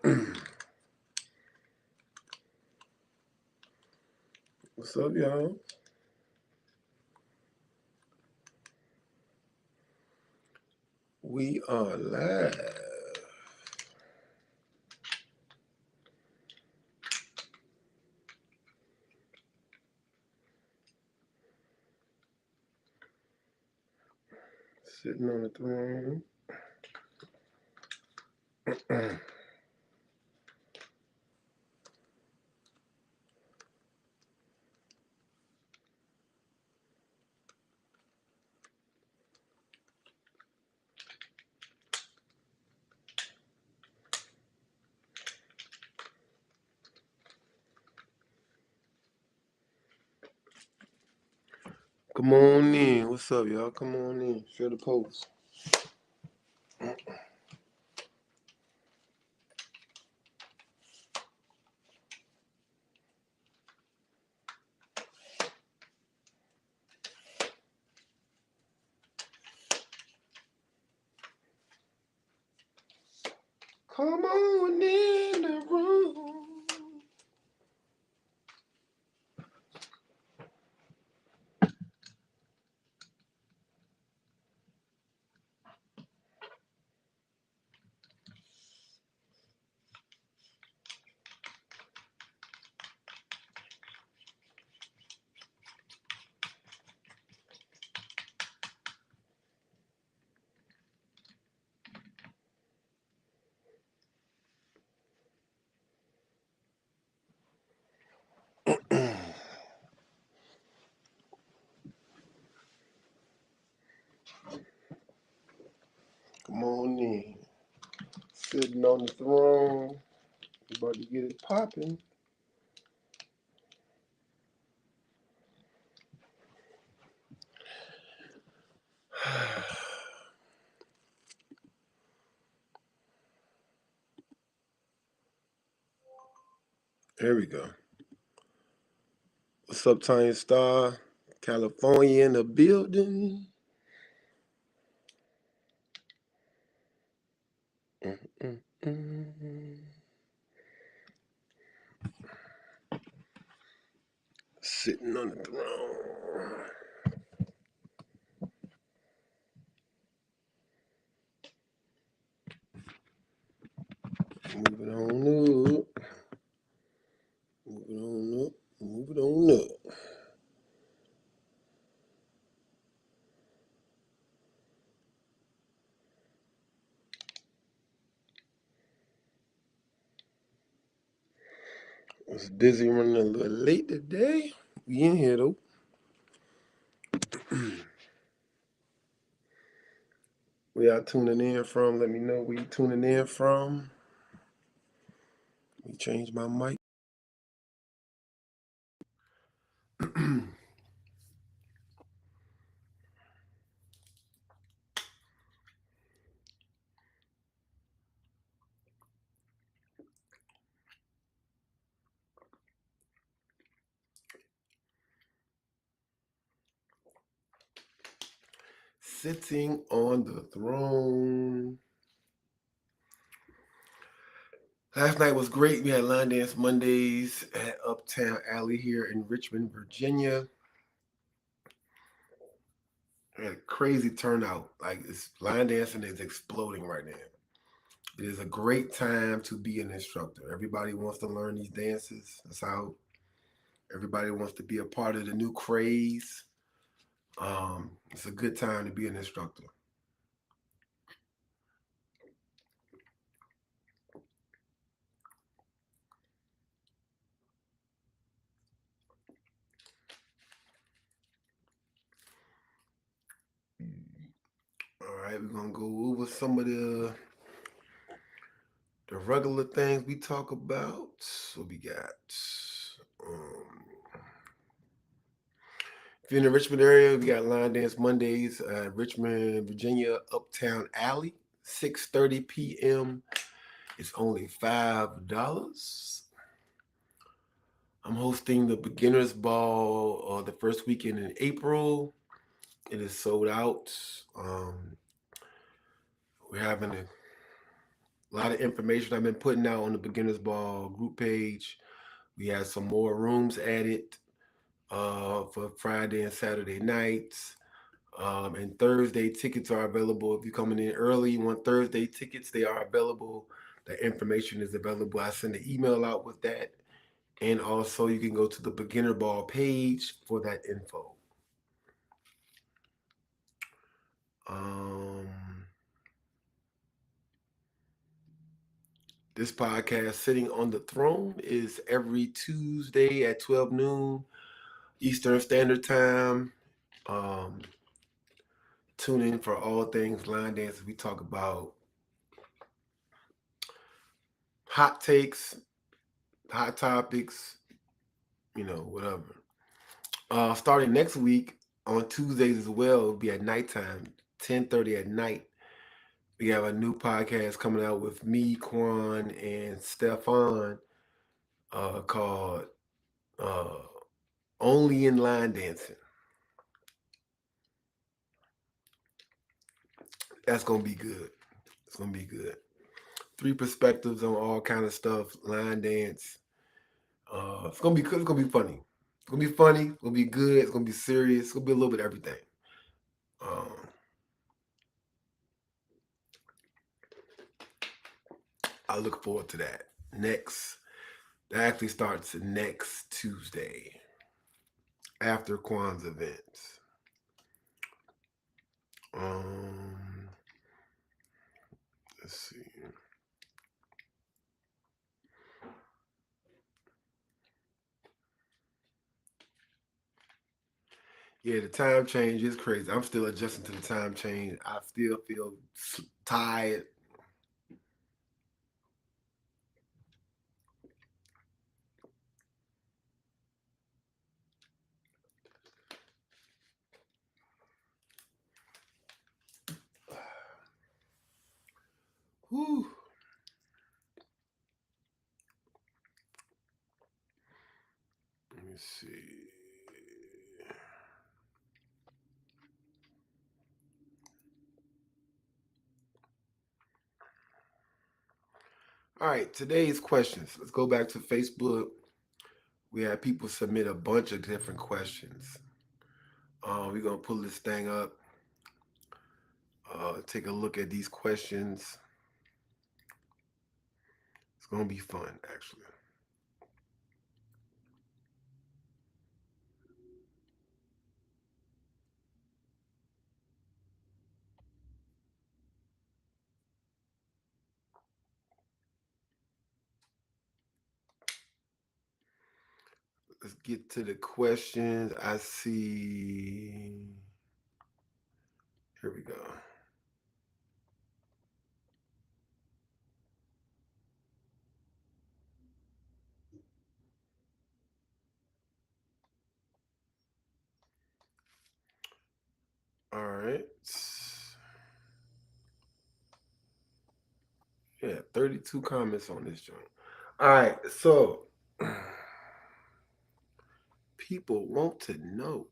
What's up, y'all? We are live. Sitting on the throne. Come on in. What's up, y'all? Come on in. Share the post. Come on in the room. Come on in. Sitting on the throne. About to get it popping. Here we go. What's up, Tiny Star? California in the building. Mm-mm-mm. Sitting on the throne. Moving on up. Moving on up. Moving on up. I was busy running a little late today. We in here though. Where y'all tuning in from? Let me know where you tuning in from. Let me change my mic. Sitting on the throne. Last night was great. We had Line Dance Mondays at Uptown Alley here in Richmond, Virginia. We had a crazy turnout. Like line dancing is exploding right now. It is a great time to be an instructor. Everybody wants to learn these dances. That's how everybody wants to be a part of the new craze. It's a good time to be an instructor. All right, we're gonna go over some of the regular things we talk about. What we got? Um, if you're in the Richmond area, we got Line Dance Mondays at Richmond, Virginia, Uptown Alley, 6:30 p.m. It's only $5. I'm hosting the Beginners Ball the first weekend in April. It is sold out. We're having A lot of information I've been putting out on the Beginners Ball group page. We had some more rooms added for Friday and Saturday nights. And Thursday tickets are available. If you're coming in early, you want Thursday tickets, they are available. The information is available. I send an email out with that. And also, you can go to the Beginner Ball page for that info. Um, this podcast, Sitting on the Throne, is every Tuesday at 12 noon Eastern Standard Time. Um, Tune in for all things line dance. We talk about hot takes, hot topics, whatever. Starting next week on Tuesdays as well, it'll be at nighttime, 10:30 at night. We have a new podcast coming out with me, Quan, and Stefan called uh, Only in Line Dancing. That's gonna be good. It's gonna be good. 3 perspectives on all kind of stuff, line dance. It's gonna be good. It's gonna be funny. It's gonna be funny. It's gonna be good. It's gonna be serious. It's gonna be a little bit of everything. Um, I look forward to that. That actually starts next Tuesday after Kwan's events. Um, let's see. Yeah, the time change is crazy. I'm still adjusting to the time change. I still feel tired. Whew. Let me see. All right, today's questions. Let's go back to Facebook. We had people submit a bunch of different questions. We're gonna pull this thing up. Take a look at these questions. It's gonna be fun, actually. Let's get to the questions. I see. Here we go. All right. Yeah, 32 comments on this joint. All right, so people want to know.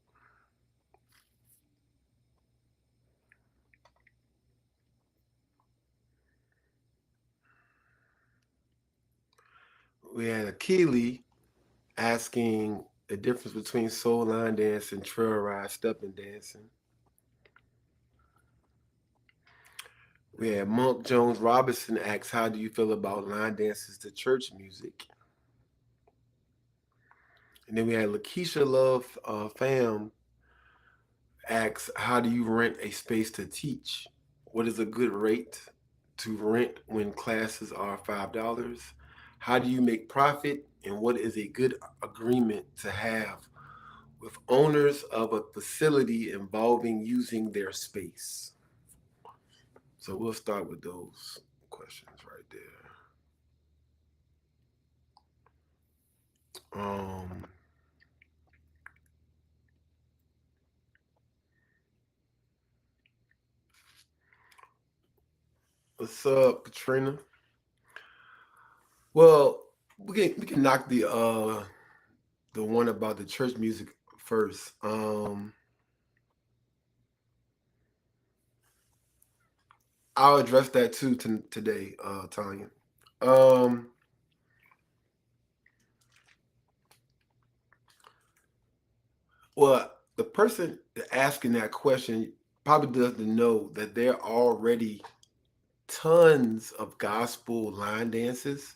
We had a Keely asking the difference between soul line dance and trail ride stepping dancing. We had Monk Jones Robinson asks, how do you feel about line dances to church music? And then we had Lakeisha Love Fam asks, how do you rent a space to teach? What is a good rate to rent when classes are $5? How do you make profit? And what is a good agreement to have with owners of a facility involving using their space? So we'll start with those questions right there. What's up, Katrina? Well, we can knock the one about the church music first. I'll address that too today, Tanya. Um, well, the person asking that question probably doesn't know that there are already tons of gospel line dances.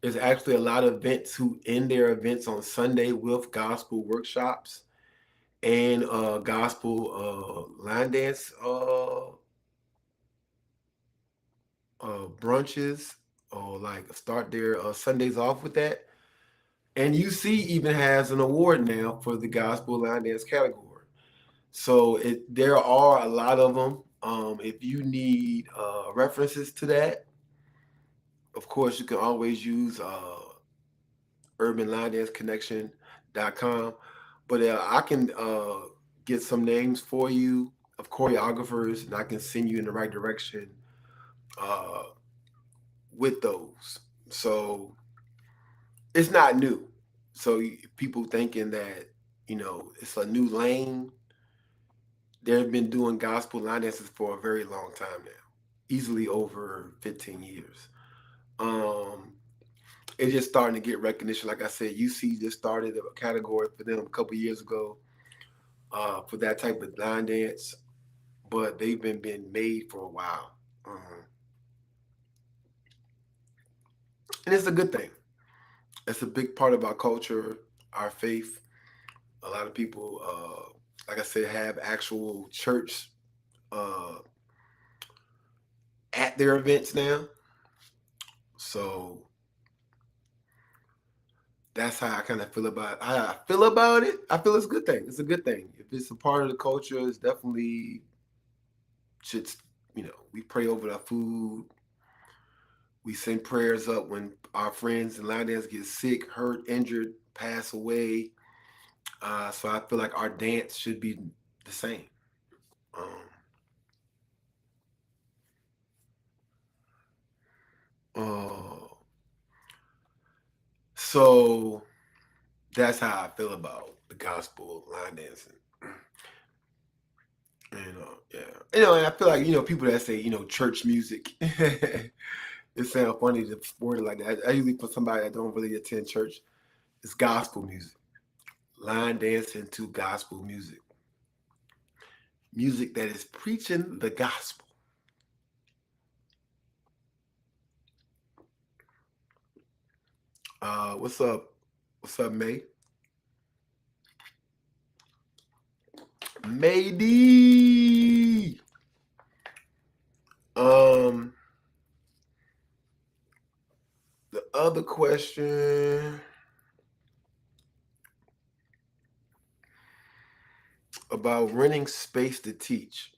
There's actually a lot of events who end their events on Sunday with gospel workshops and gospel line dance brunches, or like start their Sundays off with that. And UC even has an award now for the gospel line dance category. So there are a lot of them. If you need references to that, of course, you can always use urbanlinedanceconnection.com. But I can get some names for you of choreographers, and I can send you in the right direction uh, with those. So it's not new. So people thinking that it's a new lane. They've been doing gospel line dances for a very long time now, easily over 15 years. Um, it's just starting to get recognition. Like I said, UC just started a category for them a couple years ago for that type of line dance, but they've been being made for a while. And it's a good thing. It's a big part of our culture, our faith. A lot of people, like I said, have actual church uh, at their events now. So that's how I kind of feel about it. How I feel about it. I feel it's a good thing. It's a good thing. If it's a part of the culture, it's definitely should. We pray over the food. We send prayers up when our friends and line dance get sick, hurt, injured, pass away. So I feel like our dance should be the same. Um, uh, so that's how I feel about the gospel line dancing. Yeah, and I feel like people that say church music. It sounds funny to word it like that. I usually for somebody that don't really attend church, it's gospel music, line dancing to gospel music, music that is preaching the gospel. What's up? What's up, May? Maybe. Um, the other question about renting space to teach.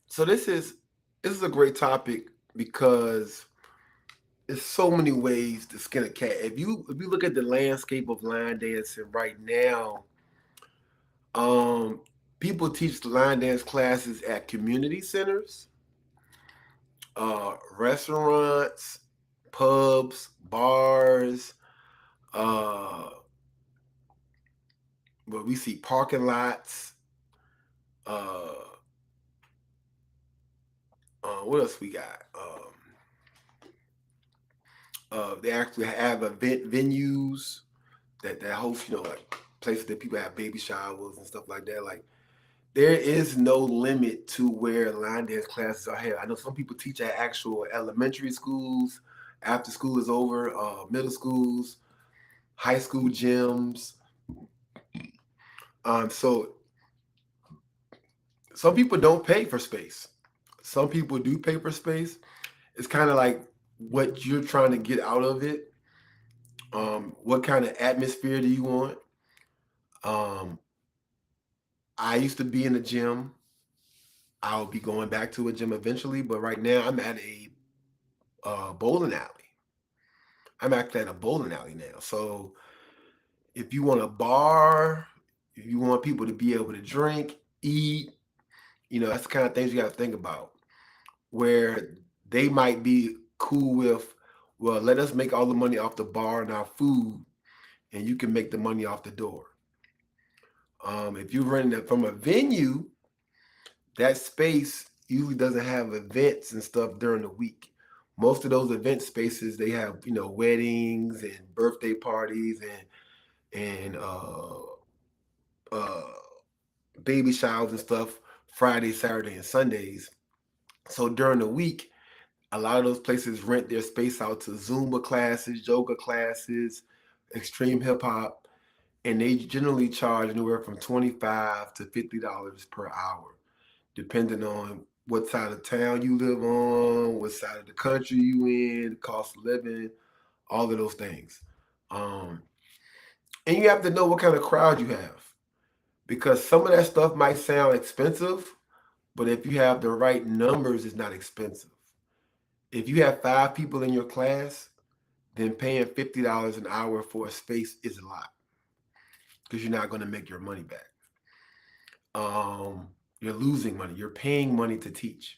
So this is a great topic because there's so many ways to skin a cat. If you look at the landscape of line dancing right now, um, people teach line dance classes at community centers, restaurants, pubs, bars, uh, but we see parking lots. Uh, what else we got? They actually have event venues that host, like places that people have baby showers and stuff like that. Like there is no limit to where line dance classes are held. I know some people teach at actual elementary schools after school is over, middle schools, high school gyms. So some people don't pay for space. Some people do pay for space. It's kind of like what you're trying to get out of it. What kind of atmosphere do you want? Um, I used to be in a gym. I'll be going back to a gym eventually, but right now I'm at a bowling alley. I'm actually at a bowling alley now. So if you want a bar, if you want people to be able to drink, eat, that's the kind of things you got to think about. Where they might be cool with, well, let us make all the money off the bar and our food, and you can make the money off the door. If you're renting it from a venue, that space, usually doesn't have events and stuff during the week. Most of those event spaces, they have, weddings and birthday parties and baby showers and stuff Friday, Saturday, and Sundays. So during the week, a lot of those places rent their space out to Zumba classes, yoga classes, extreme hip hop, and they generally charge anywhere from $25 to $50 per hour, depending on what side of town you live on, what side of the country you in, cost of living, all of those things. Um, and you have to know what kind of crowd you have, because some of that stuff might sound expensive, but if you have the right numbers, it's not expensive. If you have 5 people in your class, then paying $50 an hour for a space is a lot because you're not going to make your money back. You're losing money. You're paying money to teach.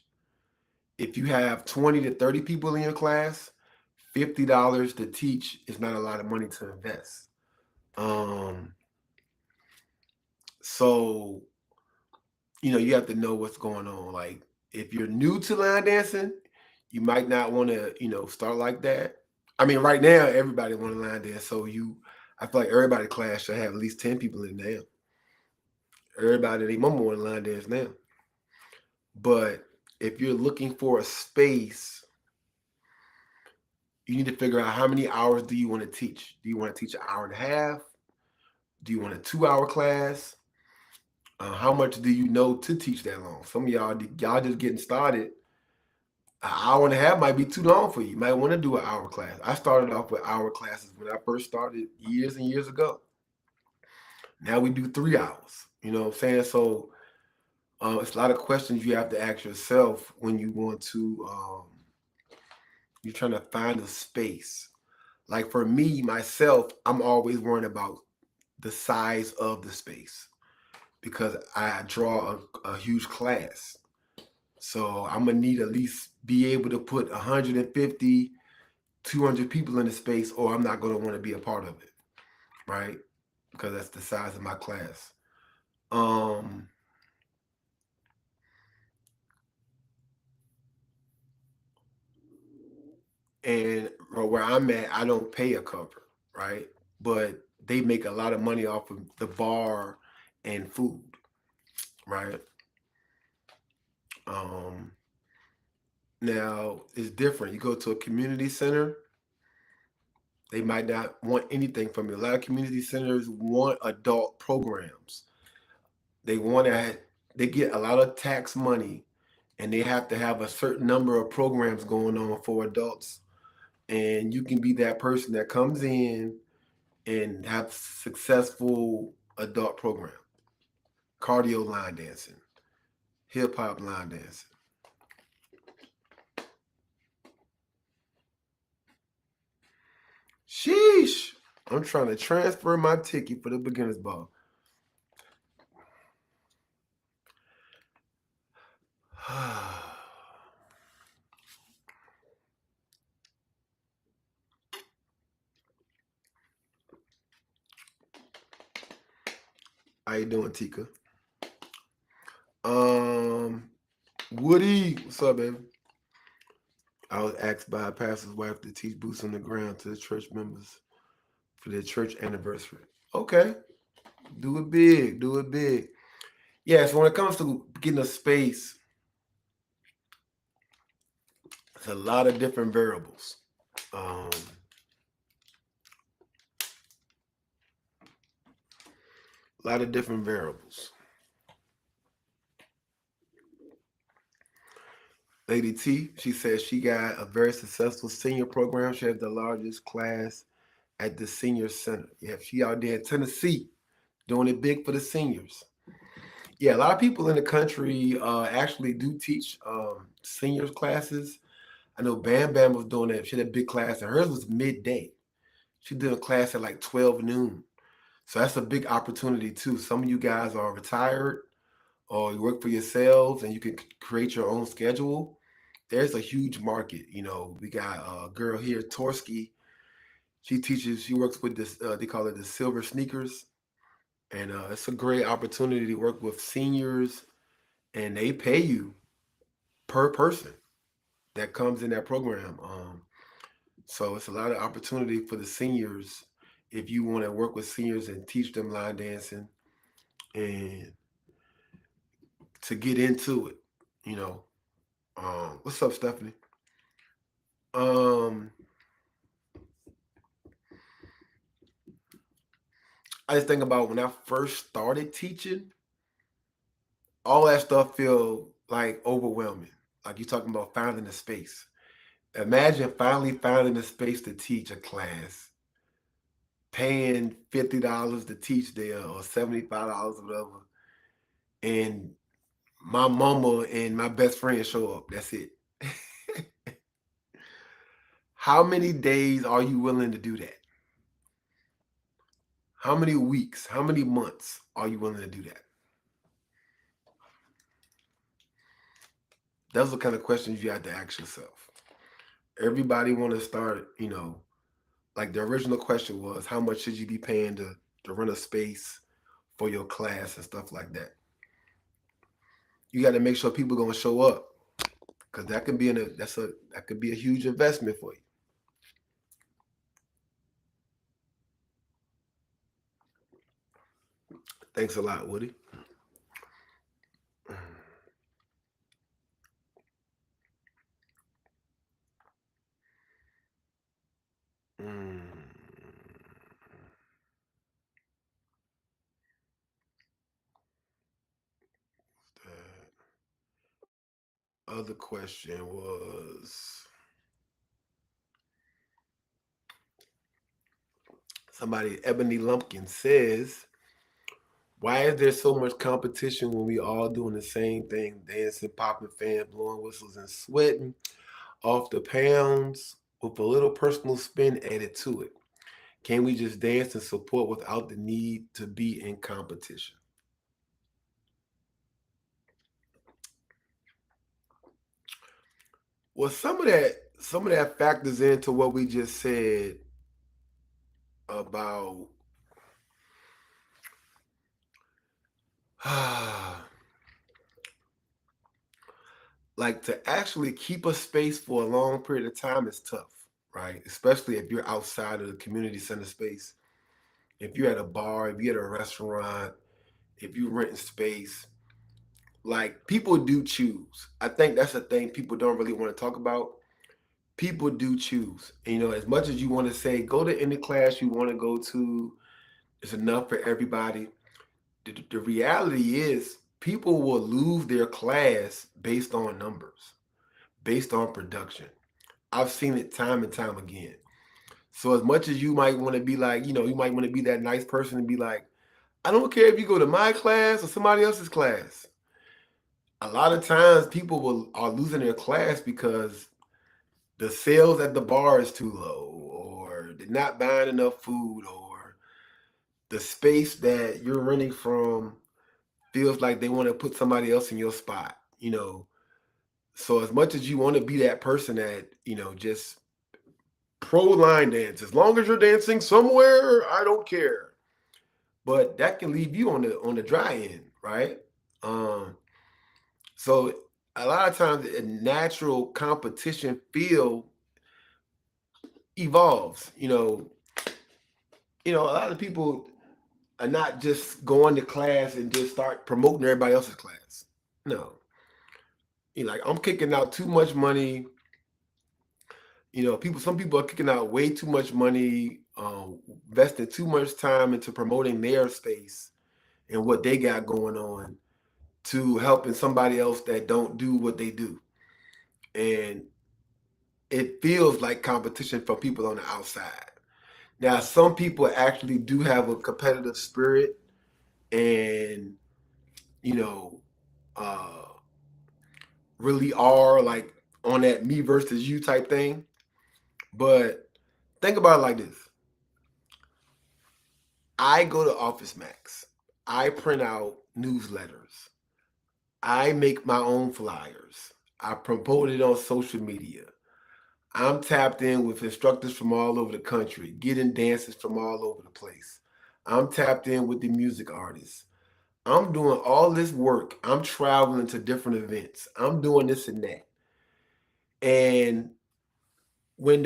If you have 20 to 30 people in your class, $50 to teach is not a lot of money to invest. So, you have to know what's going on. Like, if you're new to line dancing, you might not want to, start like that. I mean, right now, everybody want to line dance. So I feel like everybody class should have at least 10 people in there. Everybody, they mama want to line dance now. But if you're looking for a space, you need to figure out how many hours do you want to teach. Do you want to teach an hour and a half? Do you want a 2-hour class? How much do you know to teach that long? Some of y'all just getting started. An hour and a half might be too long for you. You might want to do an hour class. I started off with hour classes when I first started years and years ago. Now we do 3 hours. You know what I'm saying? So it's a lot of questions you have to ask yourself when you want to, you're trying to find a space. Like for me, myself, I'm always worrying about the size of the space because I draw a huge class. So I'm going to need at least be able to put 150, 200 people in the space, or I'm not going to want to be a part of it, right? Because that's the size of my class. And where I'm at, I don't pay a cover, right? But they make a lot of money off of the bar and food, right? Now it's different. You go to a community center, they might not want anything from you. A lot of community centers want adult programs. They want to. They get a lot of tax money, and they have to have a certain number of programs going on for adults. And you can be that person that comes in and have successful adult program, cardio line dancing, hip hop line dancing. Sheesh. I'm trying to transfer my ticket for the beginner's ball. How you doing, Tika? Woody, what's up, baby? I was asked by a pastor's wife to teach boots on the ground to the church members for their church anniversary. Okay, do it big, do it big. Yeah, so when it comes to getting a space, it's a lot of different variables. A lot of different variables. Lady T, she says she got a very successful senior program. She has the largest class at the senior center. Yeah, she out there in Tennessee doing it big for the seniors. Yeah, a lot of people in the country actually do teach seniors classes. I know Bam Bam was doing that. She had a big class, and hers was midday. She did a class at like 12 noon. So that's a big opportunity too. Some of you guys are retired or you work for yourselves and you can create your own schedule. There's a huge market. We got a girl here, Torsky. She works with this, they call it the Silver Sneakers. And it's a great opportunity to work with seniors and they pay you. per person that comes in that program. So it's a lot of opportunity for the seniors if you want to work with seniors and teach them line dancing and to get into it. You know, what's up, Stephanie? Um, I just think about when I first started teaching, all that stuff feel like overwhelming. Like you're talking about finding a space. Imagine finally finding a space to teach a class, paying $50 to teach there or $75 or whatever, and my mama and my best friend show up. That's it. How many days are you willing to do that? How many weeks? How many months are you willing to do that? Those are the kind of questions you have to ask yourself. Everybody want to start, like the original question was, how much should you be paying to rent a space for your class and stuff like that? You got to make sure people gonna show up because that can be that could be a huge investment for you. Thanks a lot, Woody. Mm, the other question was somebody, Ebony Lumpkin says, why is there so much competition when we all doing the same thing, dancing, popping fan, blowing whistles, and sweating off the pounds with a little personal spin added to it? Can we just dance and support without the need to be in competition? Well, some of that factors into what we just said about like to actually keep a space for a long period of time is tough, right? Especially if you're outside of the community center space. If you're at a bar, if you're at a restaurant, if you're renting space, like people do choose. I think that's the thing people don't really want to talk about. People do choose. And, as much as you want to say, go to any class you want to go to, it's enough for everybody. The reality is, people will lose their class based on numbers, based on production. I've seen it time and time again. So, as much as you might want to be like, you might want to be that nice person and be like, I don't care if you go to my class or somebody else's class. A lot of times are losing their class because the sales at the bar is too low, or they're not buying enough food, or the space that you're renting from feels like they want to put somebody else in your spot. So as much as you want to be that person that, just pro line dance, as long as you're dancing somewhere, I don't care. But that can leave you on the dry end, right? Um, so a lot of times a natural competition feel evolves. A lot of people are not just going to class and just start promoting everybody else's class. No, like I'm kicking out too much money. Some people are kicking out way too much money, investing too much time into promoting their space and what they got going on to helping somebody else that don't do what they do. And it feels like competition for people on the outside. Now, some people actually do have a competitive spirit and, you know, uh, really are like on that me versus you type thing. But think about it like this. I go to Office Max. I print out newsletters. I make my own flyers. I promote it on social media. I'm tapped in with instructors from all over the country, getting dances from all over the place. I'm tapped in with the music artists. I'm doing all this work. I'm traveling to different events. I'm doing this and that. And when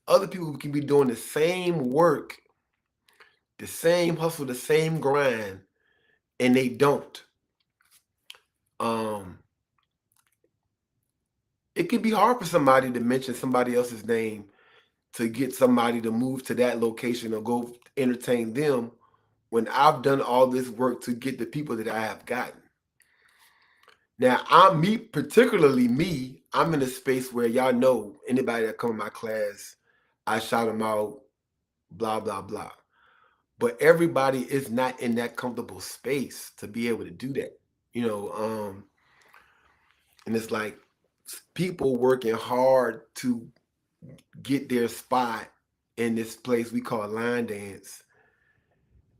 other people can be doing the same work, the same hustle, the same grind, and they don't. Um, it can be hard for somebody to mention somebody else's name to get somebody to move to that location or go entertain them when I've done all this work to get the people that I have gotten. Now, particularly me, I'm in a space where y'all know anybody that come in my class, I shout them out, blah, blah, blah. But everybody is not in that comfortable space to be able to do that. And it's like people working hard to get their spot in this place we call line dance.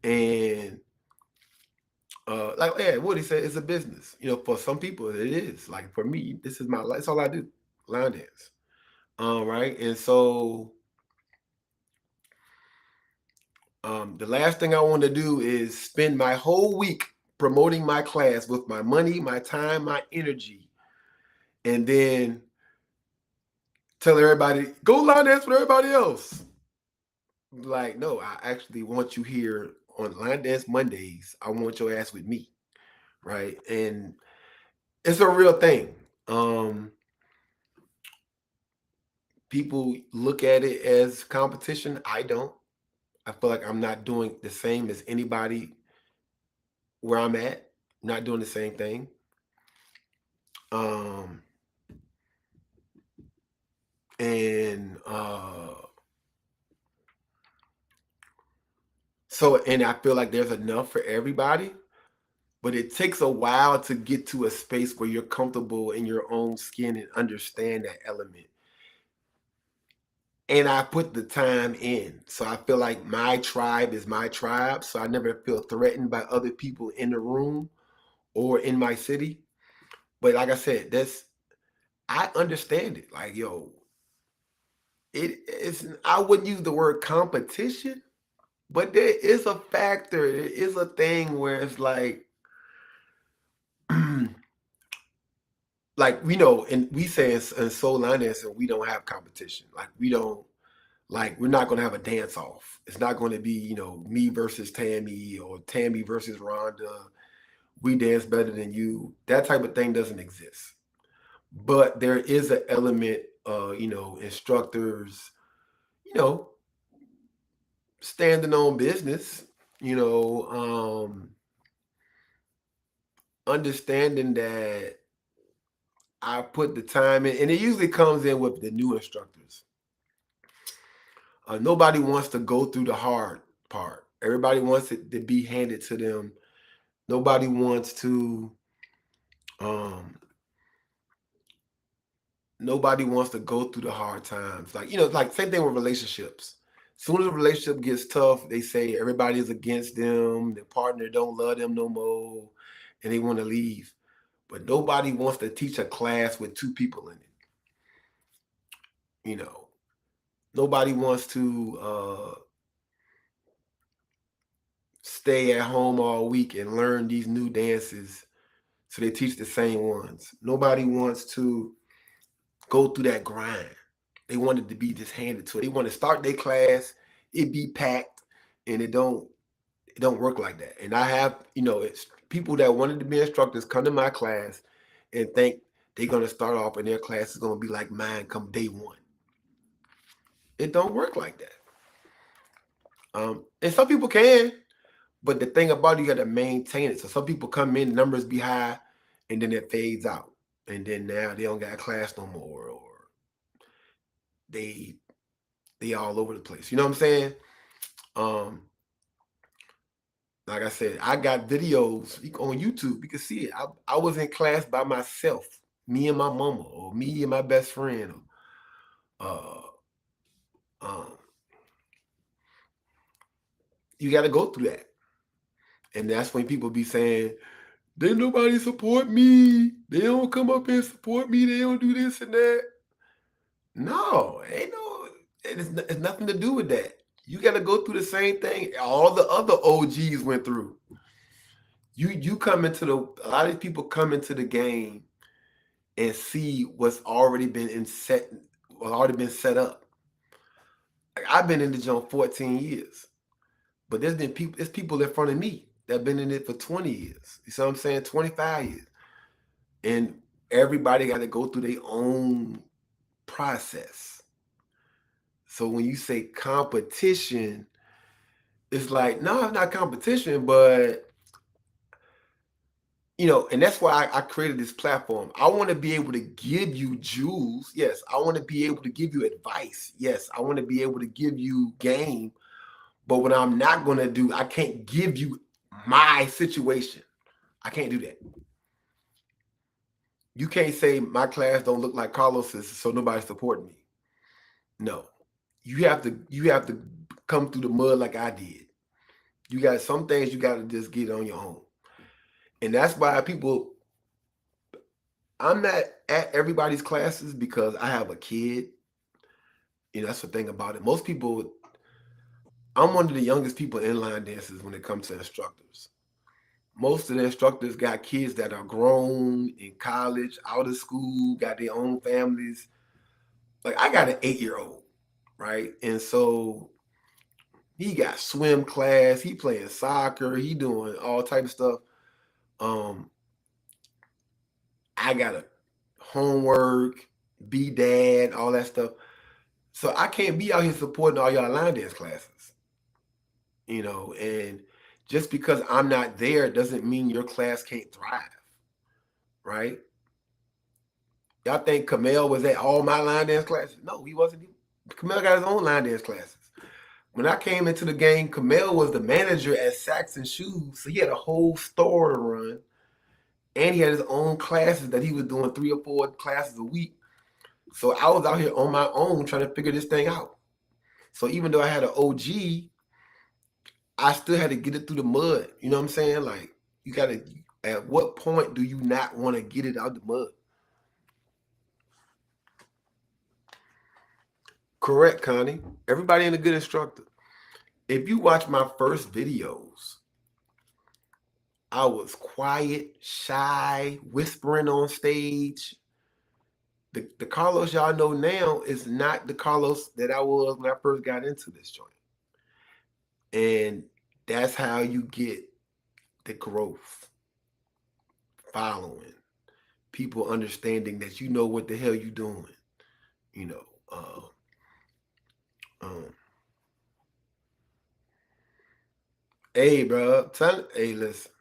And like what he said, it's a business. For some people it is. Like for me, this is my life. That's all I do, line dance. Right. And so the last thing I want to do is spend my whole week promoting my class with my money, my time, my energy, and then tell everybody, go line dance with everybody else. Like, no, I actually want you here on Line Dance Mondays. I want your ass with me. Right. And it's a real thing. People look at it as competition. I don't. I feel like I'm not doing the same as anybody where I'm at. Not doing the same thing. And and I feel like there's enough for everybody, but it takes a while to get to a space where you're comfortable in your own skin and understand that element. And I put the time in. So I feel like my tribe is my tribe. So I never feel threatened by other people in the room or in my city. But like I said, I understand it. Like, yo, I wouldn't use the word competition, but there is a factor. There is a thing where it's like, like and we say in Soul Line Dancing, we don't have competition. Like we're not going to have a dance off. It's not going to be, me versus Tammy or Tammy versus Rhonda. We dance better than you. That type of thing doesn't exist. But there is an element, instructors, standing on business, understanding that I put the time in, and it usually comes in with the new instructors. Nobody wants to go through the hard part. Everybody wants it to be handed to them. Nobody wants to go through the hard times. Like, like same thing with relationships. As soon as a relationship gets tough, they say everybody is against them, their partner don't love them no more, and they want to leave. But nobody wants to teach a class with two people in it. Nobody wants to stay at home all week and learn these new dances so they teach the same ones. Nobody wants to go through that grind. They want it to be just handed to it. They want to start their class, it be packed, and it don't work like that. And I have, it's people that wanted to be instructors come to my class and think they're going to start off and their class is going to be like mine come day one. It don't work like that. And some people can, but the thing about it, you got to maintain it. So some people come in, numbers be high, and then it fades out. And then now they don't got a class no more, or they all over the place. You know what I'm saying? Like I said, I got videos on YouTube. You can see it. I was in class by myself, me and my mama, or me and my best friend. You got to go through that. And that's when people be saying, "Didn't nobody support me. They don't come up and support me. They don't do this and that." No, it's nothing to do with that. You got to go through the same thing all the other OGs went through. You come into a lot of people come into the game and see what's already been set up. Like, I've been in the joint 14 years, but there's people in front of me that have been in it for 20 years. You see what I'm saying? 25 years. And everybody got to go through their own process. So when you say competition, it's like, no, it's not competition, but and that's why I created this platform. I want to be able to give you jewels. Yes. I want to be able to give you advice. Yes. I want to be able to give you game. But what I'm not going to do, I can't give you my situation. I can't do that. You can't say my class don't look like Carlos's, so nobody's supporting me. No. You have to come through the mud like I did. You got some things you got to just get on your own. And that's why I'm not at everybody's classes because I have a kid. That's the thing about it. Most people, I'm one of the youngest people in line dances when it comes to instructors. Most of the instructors got kids that are grown, in college, out of school, got their own families. Like, I got an 8-year-old, right? And so he got swim class, he playing soccer, he doing all type of stuff. I got a homework, be dad, all that stuff. So I can't be out here supporting all y'all line dance classes, and just because I'm not there doesn't mean your class can't thrive, right? Y'all think Kamel was at all my line dance classes? No, he wasn't. Kamel got his own line dance classes. When I came into the game, Kamel was the manager at Saxon Shoes, so he had a whole store to run, and he had his own classes that he was doing 3 or 4 classes a week. So I was out here on my own trying to figure this thing out. So even though I had an OG, I still had to get it through the mud. You know what I'm saying? Like, you got to, at what point do you not want to get it out the mud? Correct, Connie. Everybody ain't a good instructor. If you watch my first videos, I was quiet, shy, whispering on stage. The Carlos y'all know now is not the Carlos that I was when I first got into this joint. And that's how you get the growth. Following. People understanding that you know what the hell you doing. Hey, bro, hey, listen.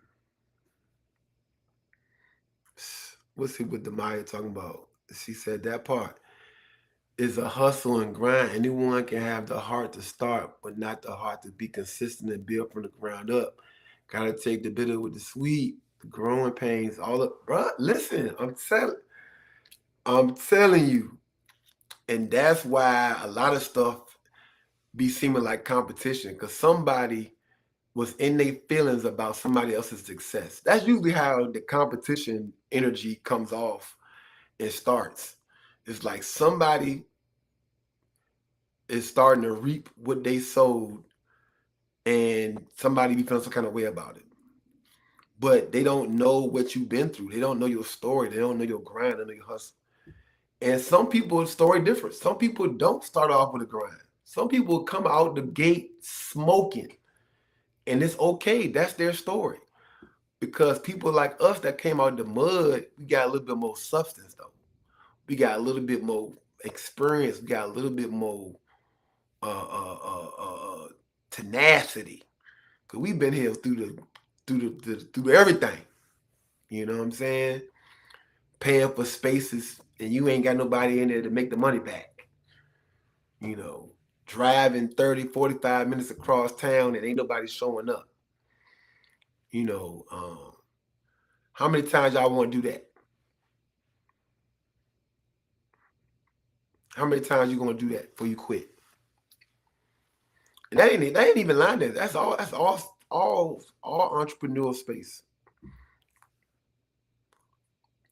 What's he with the Maya talking about? She said that part is a hustle and grind. Anyone can have the heart to start, but not the heart to be consistent and build from the ground up. Gotta take the bitter with the sweet, the growing pains, all of, bro. Listen, I'm telling you, and that's why a lot of stuff be seeming like competition, because somebody was in their feelings about somebody else's success. That's usually how the competition energy comes off and starts. It's like somebody is starting to reap what they sowed, and somebody be feeling some kind of way about it. But they don't know what you've been through. They don't know your story. They don't know your grind. They don't know your hustle. And some people's story different. Some people don't start off with a grind. Some people come out the gate smoking, and it's okay. That's their story. Because people like us that came out the mud, we got a little bit more substance though. We got a little bit more experience. We got a little bit more tenacity. Cause we've been here through everything. You know what I'm saying? Paying for spaces and you ain't got nobody in there to make the money back. Driving 30, 45 minutes across town and ain't nobody showing up. How many times y'all want to do that? How many times you gonna do that before you quit? And that ain't even line there. That's all entrepreneurial space.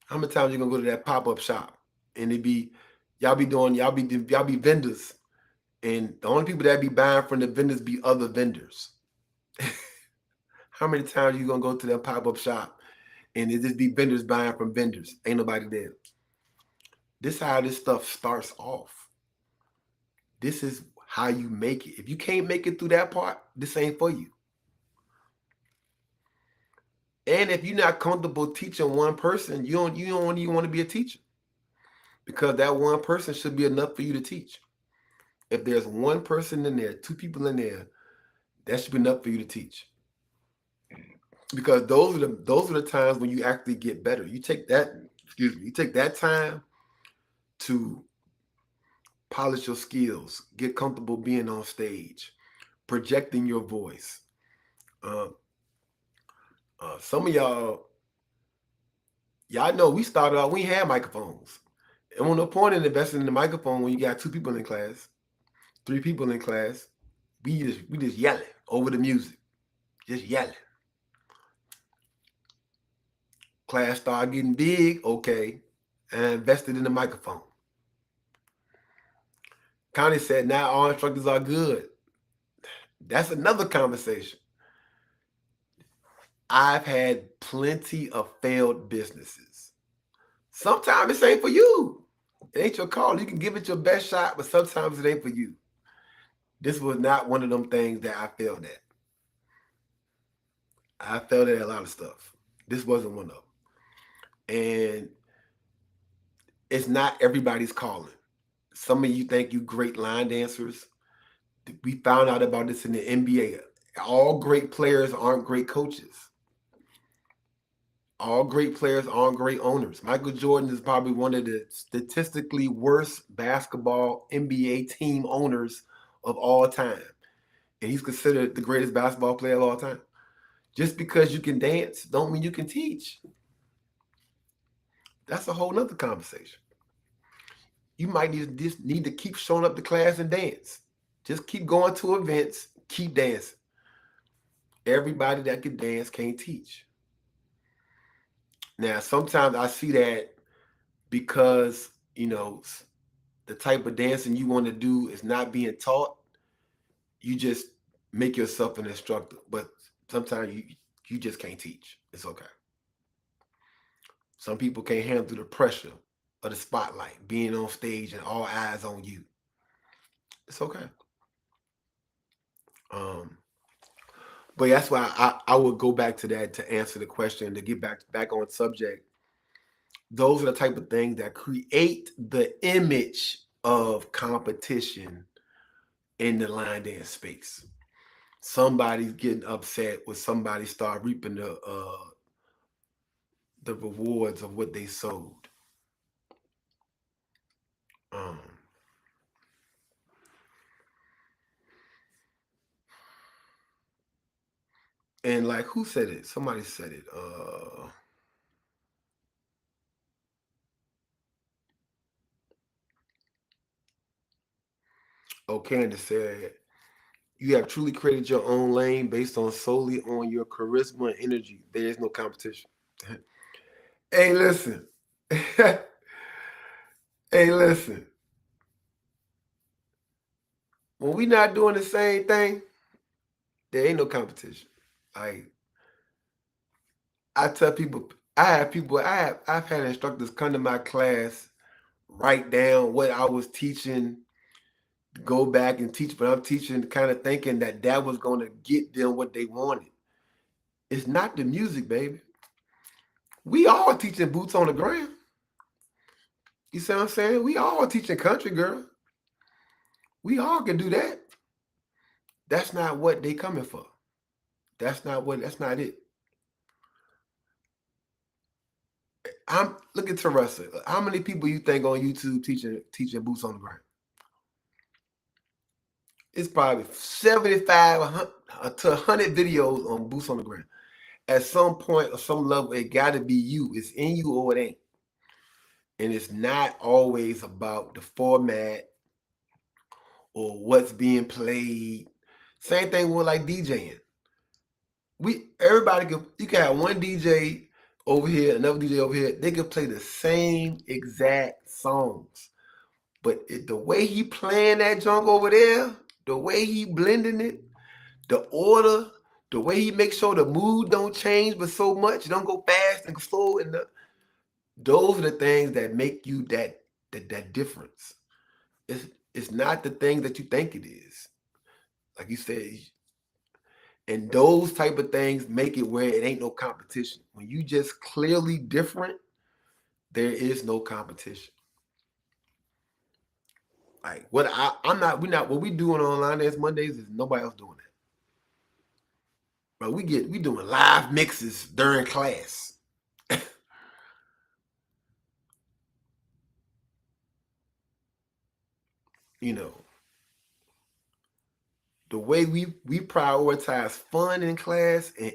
How many times you gonna go to that pop-up shop and y'all be vendors, and the only people that be buying from the vendors be other vendors. How many times you gonna go to that pop-up shop and it just be vendors buying from vendors? Ain't nobody there. This is how this stuff starts off. This is how you make it. If you can't make it through that part, this ain't for you. And if you're not comfortable teaching one person, you don't even want to be a teacher, because that one person should be enough for you to teach. If there's one person in there, two people in there, that should be enough for you to teach. Because those are the times when you actually get better. You take that time to polish your skills, get comfortable being on stage, projecting your voice. Some of y'all know we started out, we had microphones. And on no point in investing in the microphone when you got 2 people in class, 3 people in class. We just yelling over the music, just yelling. Class started getting big, okay, and I invested in the microphone. Connie said, now all instructors are good. That's another conversation. I've had plenty of failed businesses. Sometimes this ain't for you. It ain't your call. You can give it your best shot, but sometimes it ain't for you. This was not one of them things that I failed at. I failed at a lot of stuff. This wasn't one of them. And it's not everybody's calling. Some of you think you great line dancers. We found out about this in the NBA. All great players aren't great coaches. All great players aren't great owners. Michael Jordan is probably one of the statistically worst basketball NBA team owners of all time. And he's considered the greatest basketball player of all time. Just because you can dance don't mean you can teach. That's a whole nother conversation. You might just need to keep showing up to class and dance. Just keep going to events, keep dancing. Everybody that can dance can't teach. Now, sometimes I see that because, the type of dancing you want to do is not being taught. You just make yourself an instructor. But sometimes you just can't teach. It's okay. Some people can't handle the pressure of the spotlight, being on stage and all eyes on you. It's okay. But that's why I would go back to that to answer the question, to get back on subject. Those are the type of things that create the image of competition in the line dance space. Somebody's getting upset when somebody start reaping the rewards of what they sowed. And like, who said it? Somebody said it. Candace said, you have truly created your own lane based solely on your charisma and energy. There is no competition. Hey, listen. Hey, listen. When we not doing the same thing, there ain't no competition. I tell people, I've had instructors come to my class, write down what I was teaching, go back and teach, but I'm teaching kind of thinking that was going to get them what they wanted. It's not the music, baby. We all teaching boots on the ground. You see what I'm saying? We all teaching country, girl. We all can do that. That's not what they coming for. That's not it. Look at Teresa. How many people you think on YouTube teaching boots on the ground? It's probably 75 to 100 videos on boots on the ground. At some point or some level, it got to be you. It's in you or it ain't. And it's not always about the format or what's being played. Same thing with like DJing. You can have one DJ over here, another DJ over here. They can play the same exact songs. But the way he playing that junk over there, the way he blending it, the order, The way he makes sure the mood don't change, but so much, don't go fast and slow, and those are the things that make you that difference. It's not the thing that you think it is. Like you said, and those type of things make it where it ain't no competition. When you just clearly different, there is no competition. Like we're not what we doing on Line Dance Mondays is nobody else doing that. But we doing live mixes during class. You know, the way we prioritize fun in class and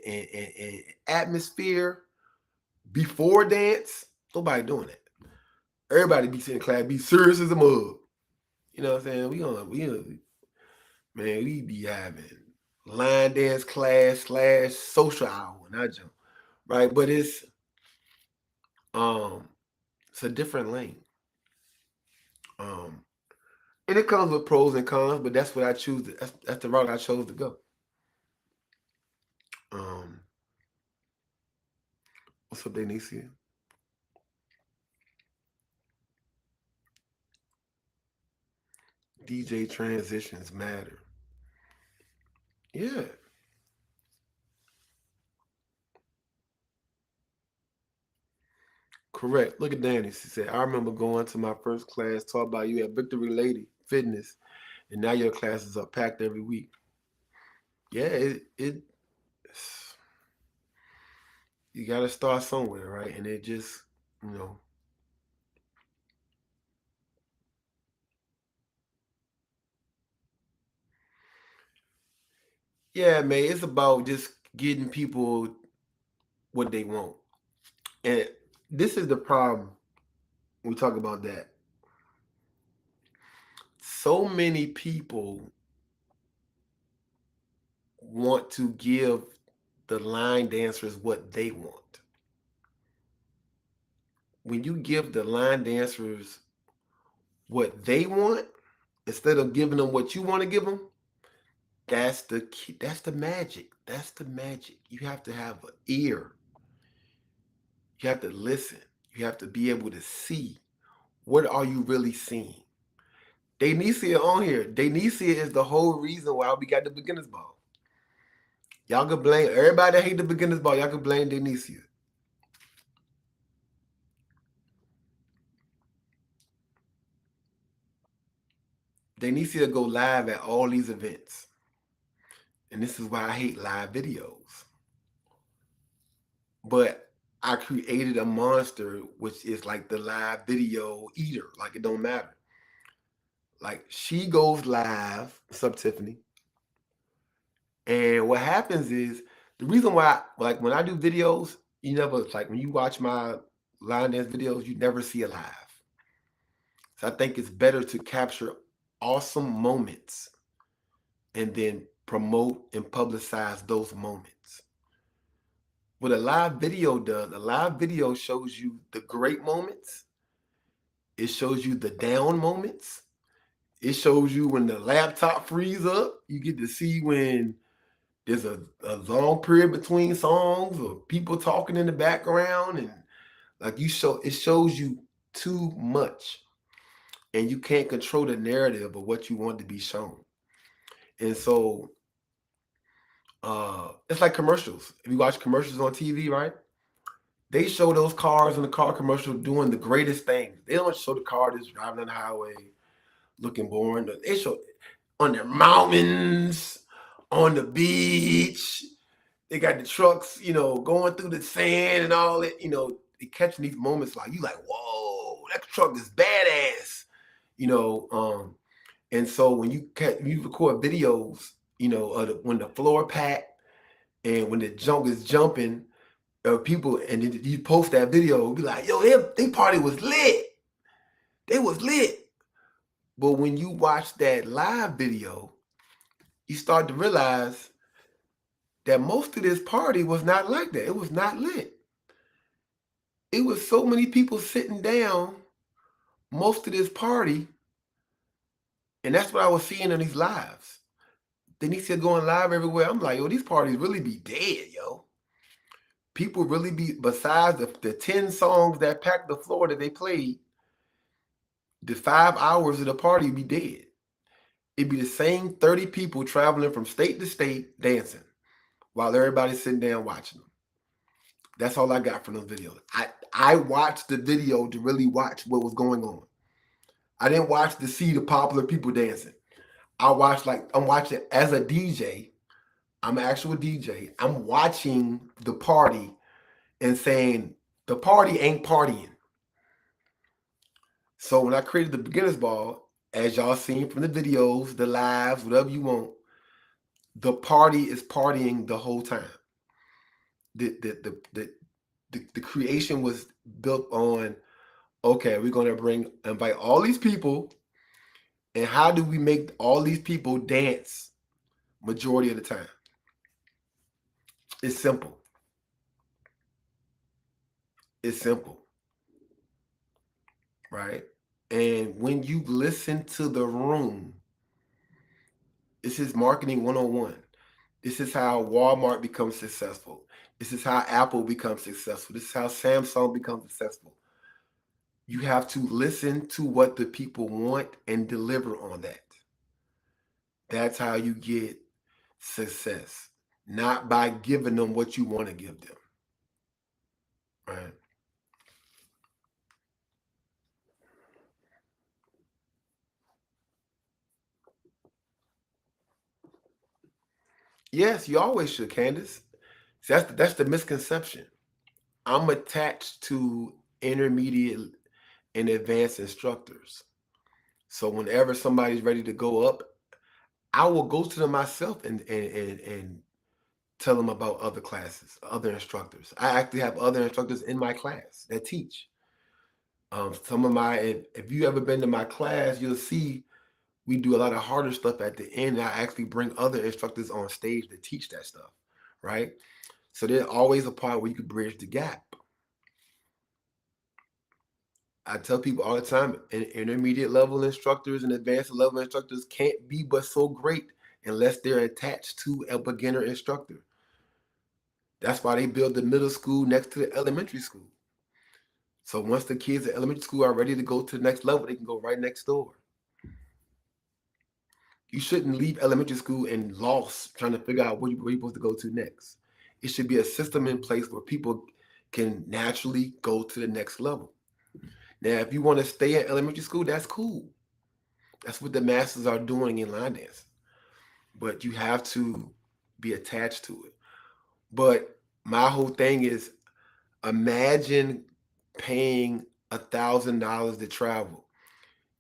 atmosphere before dance, nobody doing that. Everybody be sitting in class, be serious as a mug. You know what I'm saying? Man, we be having line dance class / social hour when I jump. Right. But it's a different lane. And it comes with pros and cons, but that's what I choose. That's the route I chose to go. What's up, Denicia? DJ transitions matter. Yeah. Correct. Look at Danny. She said, I remember going to my first class taught by you at Victory Lady Fitness, and now your classes are packed every week. Yeah, you got to start somewhere, right? And it just, you know, yeah, man, it's about just getting people what they want. And this is the problem when we talk about that. So many people want to give the line dancers what they want. When you give the line dancers what they want instead of giving them what you want to give them, that's the key. That's the magic. That's the magic. You have to have an ear. You have to listen. You have to be able to see. What are you really seeing? Denicia on here. Denicia is the whole reason why we got the beginner's ball. Y'all can blame everybody that hate the beginner's ball. Y'all can blame Denicia. Denicia go live at all these events. And this is why I hate live videos. But I created a monster, which is like the live video eater. Like it don't matter. Like she goes live, sub Tiffany. And what happens is the reason why, like when I do videos, you never like when you watch my line dance videos, you never see it live. So I think it's better to capture awesome moments and then promote and publicize those moments. What a live video does, a live video shows you the great moments. It shows you the down moments. It shows you when the laptop frees up. You get to see when there's a long period between songs or people talking in the background. And like it shows you too much. And you can't control the narrative of what you want to be shown. And so it's like commercials. If you watch commercials on TV, right? They show those cars in the car commercial doing the greatest things. They don't show the car that's driving on the highway looking boring. They show on their mountains, on the beach. They got the trucks, going through the sand and all that. They catching these moments like you like, whoa, that truck is badass. And so when you record videos, when the floor packed and when the junk is jumping, people and you post that video, be like, yo, they party was lit. They was lit. But when you watch that live video, you start to realize that most of this party was not like that. It was not lit. It was so many people sitting down most of this party, and that's what I was seeing in these lives. Denicia going live everywhere. I'm like, yo, these parties really be dead, yo. People really be, besides the 10 songs that packed the floor that they played, the 5 hours of the party be dead. It'd be the same 30 people traveling from state to state dancing while everybody's sitting down watching them. That's all I got from those videos. I watched the video to really watch what was going on. I didn't watch to see the popular people dancing. I'm watching as a DJ. I'm an actual DJ. I'm watching the party and saying the party ain't partying. So when I created the beginners ball, as y'all seen from the videos, the lives, whatever you want, the party is partying the whole time. The creation was built on, okay, we're going to invite all these people, and how do we make all these people dance majority of the time? It's simple. It's simple, right? And when you listen to the room, this is marketing 101. This is how Walmart becomes successful. This is how Apple becomes successful. This is how Samsung becomes successful. You have to listen to what the people want and deliver on that. That's how you get success, not by giving them what you want to give them, right? Yes, you always should, Candace. That's the misconception. I'm attached to intermediate and advanced instructors. So whenever somebody's ready to go up, I will go to them myself and tell them about other classes, other instructors. I actually have other instructors in my class that teach. Some of my, if you ever been to my class, you'll see we do a lot of harder stuff at the end. I actually bring other instructors on stage to teach that stuff, right? So there's always a part where you can bridge the gap. I tell people all the time, intermediate level instructors and advanced level instructors can't be but so great unless they're attached to a beginner instructor. That's why they build the middle school next to the elementary school. So once the kids at elementary school are ready to go to the next level, they can go right next door. You shouldn't leave elementary school and lost trying to figure out where you're supposed to go to next. It should be a system in place where people can naturally go to the next level. Now, if you want to stay at elementary school, that's cool. That's what the masters are doing in line dance. But you have to be attached to it. But my whole thing is, imagine paying $1,000 to travel.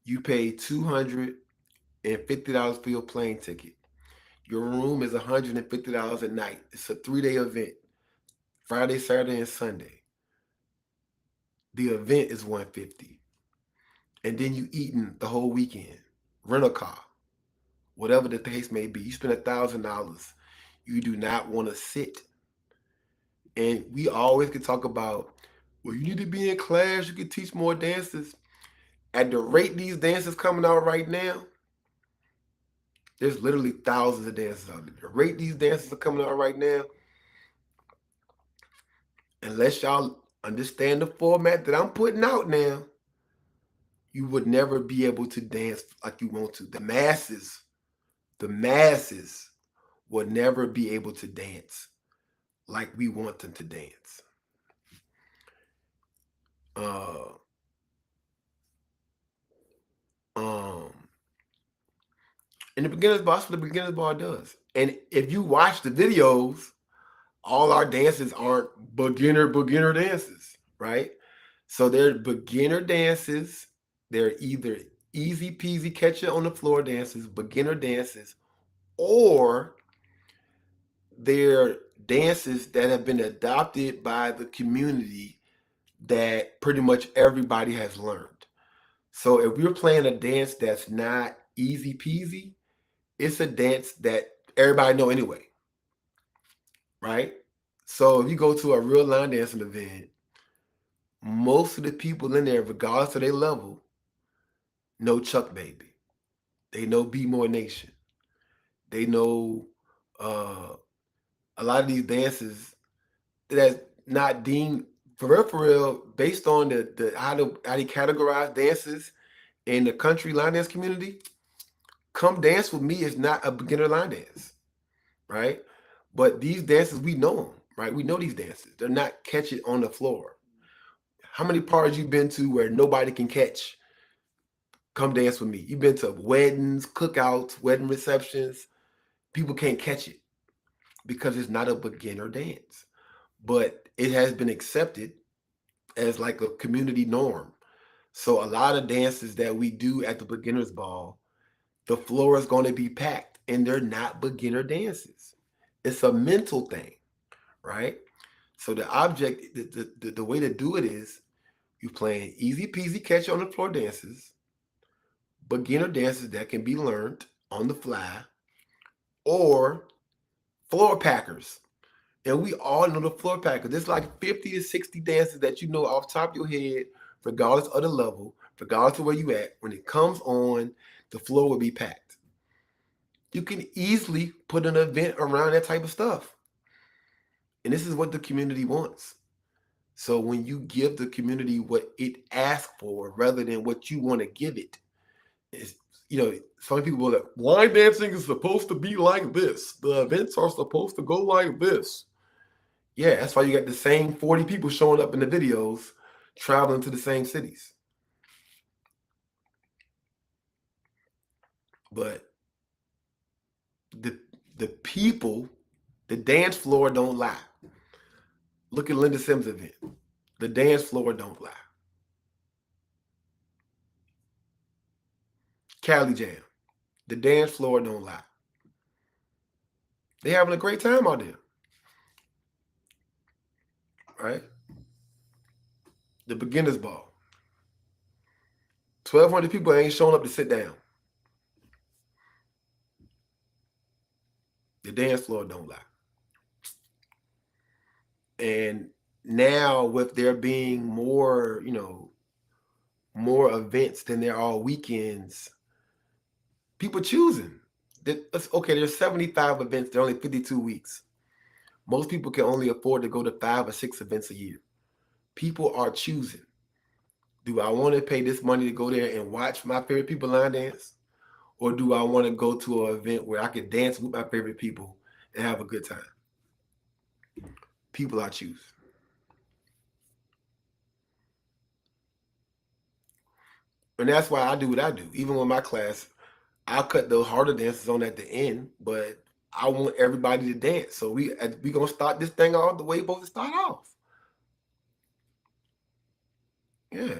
You pay $250 for your plane ticket. Your room is $150 a night. It's a 3-day event, Friday, Saturday, and Sunday. The event is $150, and then you eating the whole weekend. Rent a car, whatever the case may be. You spend $1,000. You do not want to sit. And we always can talk about, well, you need to be in class. You can teach more dances. At the rate these dances coming out right now, there's literally thousands of dances out there. The rate these dances are coming out right now, unless y'all understand the format that I'm putting out now, you would never be able to dance like you want to. The masses would never be able to dance like we want them to dance. And the beginner's bar, that's what the beginner's bar does. And if you watch the videos, all our dances aren't beginner dances, right? So they're beginner dances. They're either easy peasy catch it on the floor dances, beginner dances, or they're dances that have been adopted by the community that pretty much everybody has learned. So if we're playing a dance that's not easy peasy, it's a dance that everybody know anyway, right? So if you go to a real line dancing event, most of the people in there, regardless of their level, know Chuck Baby. They know Be More Nation. They know a lot of these dances that's not deemed for real, based on how they categorize dances in the country line dance community. Come Dance With Me is not a beginner line dance, right? But these dances, we know them, right? We know these dances. They're not catch it on the floor. How many parties you been to where nobody can catch Come Dance With Me? You've been to weddings, cookouts, wedding receptions. People can't catch it because it's not a beginner dance. But it has been accepted as like a community norm. So a lot of dances that we do at the beginners ball, the floor is going to be packed, and they're not beginner dances. It's a mental thing, right? So the object, the way to do it is you playing easy peasy catch on the floor dances, beginner dances that can be learned on the fly, or floor packers. And we all know the floor packers. There's like 50 to 60 dances that you know off the top of your head, regardless of the level, regardless of where you at. When it comes on, the floor will be packed. You can easily put an event around that type of stuff. And this is what the community wants. So when you give the community what it asks for rather than what you want to give it, it's, some people are like, line dancing is supposed to be like this. The events are supposed to go like this. Yeah, that's why you got the same 40 people showing up in the videos, traveling to the same cities. But the people, the dance floor don't lie. Look at Linda Sims' event. The dance floor don't lie. Cali Jam. The dance floor don't lie. They having a great time out there. Right? The beginners ball. 1,200 people ain't showing up to sit down. The dance floor don't lie. And now with there being more, more events than there are weekends, people choosing. Okay, there's 75 events. There are only 52 weeks. Most people can only afford to go to 5 or 6 events a year. People are choosing. Do I want to pay this money to go there and watch my favorite people line dance? Or do I want to go to an event where I can dance with my favorite people and have a good time? People are choosing. And that's why I do what I do. Even with my class, I'll cut the harder dances on at the end, but I want everybody to dance. So we gonna start this thing off the way it's supposed to start off. Yeah.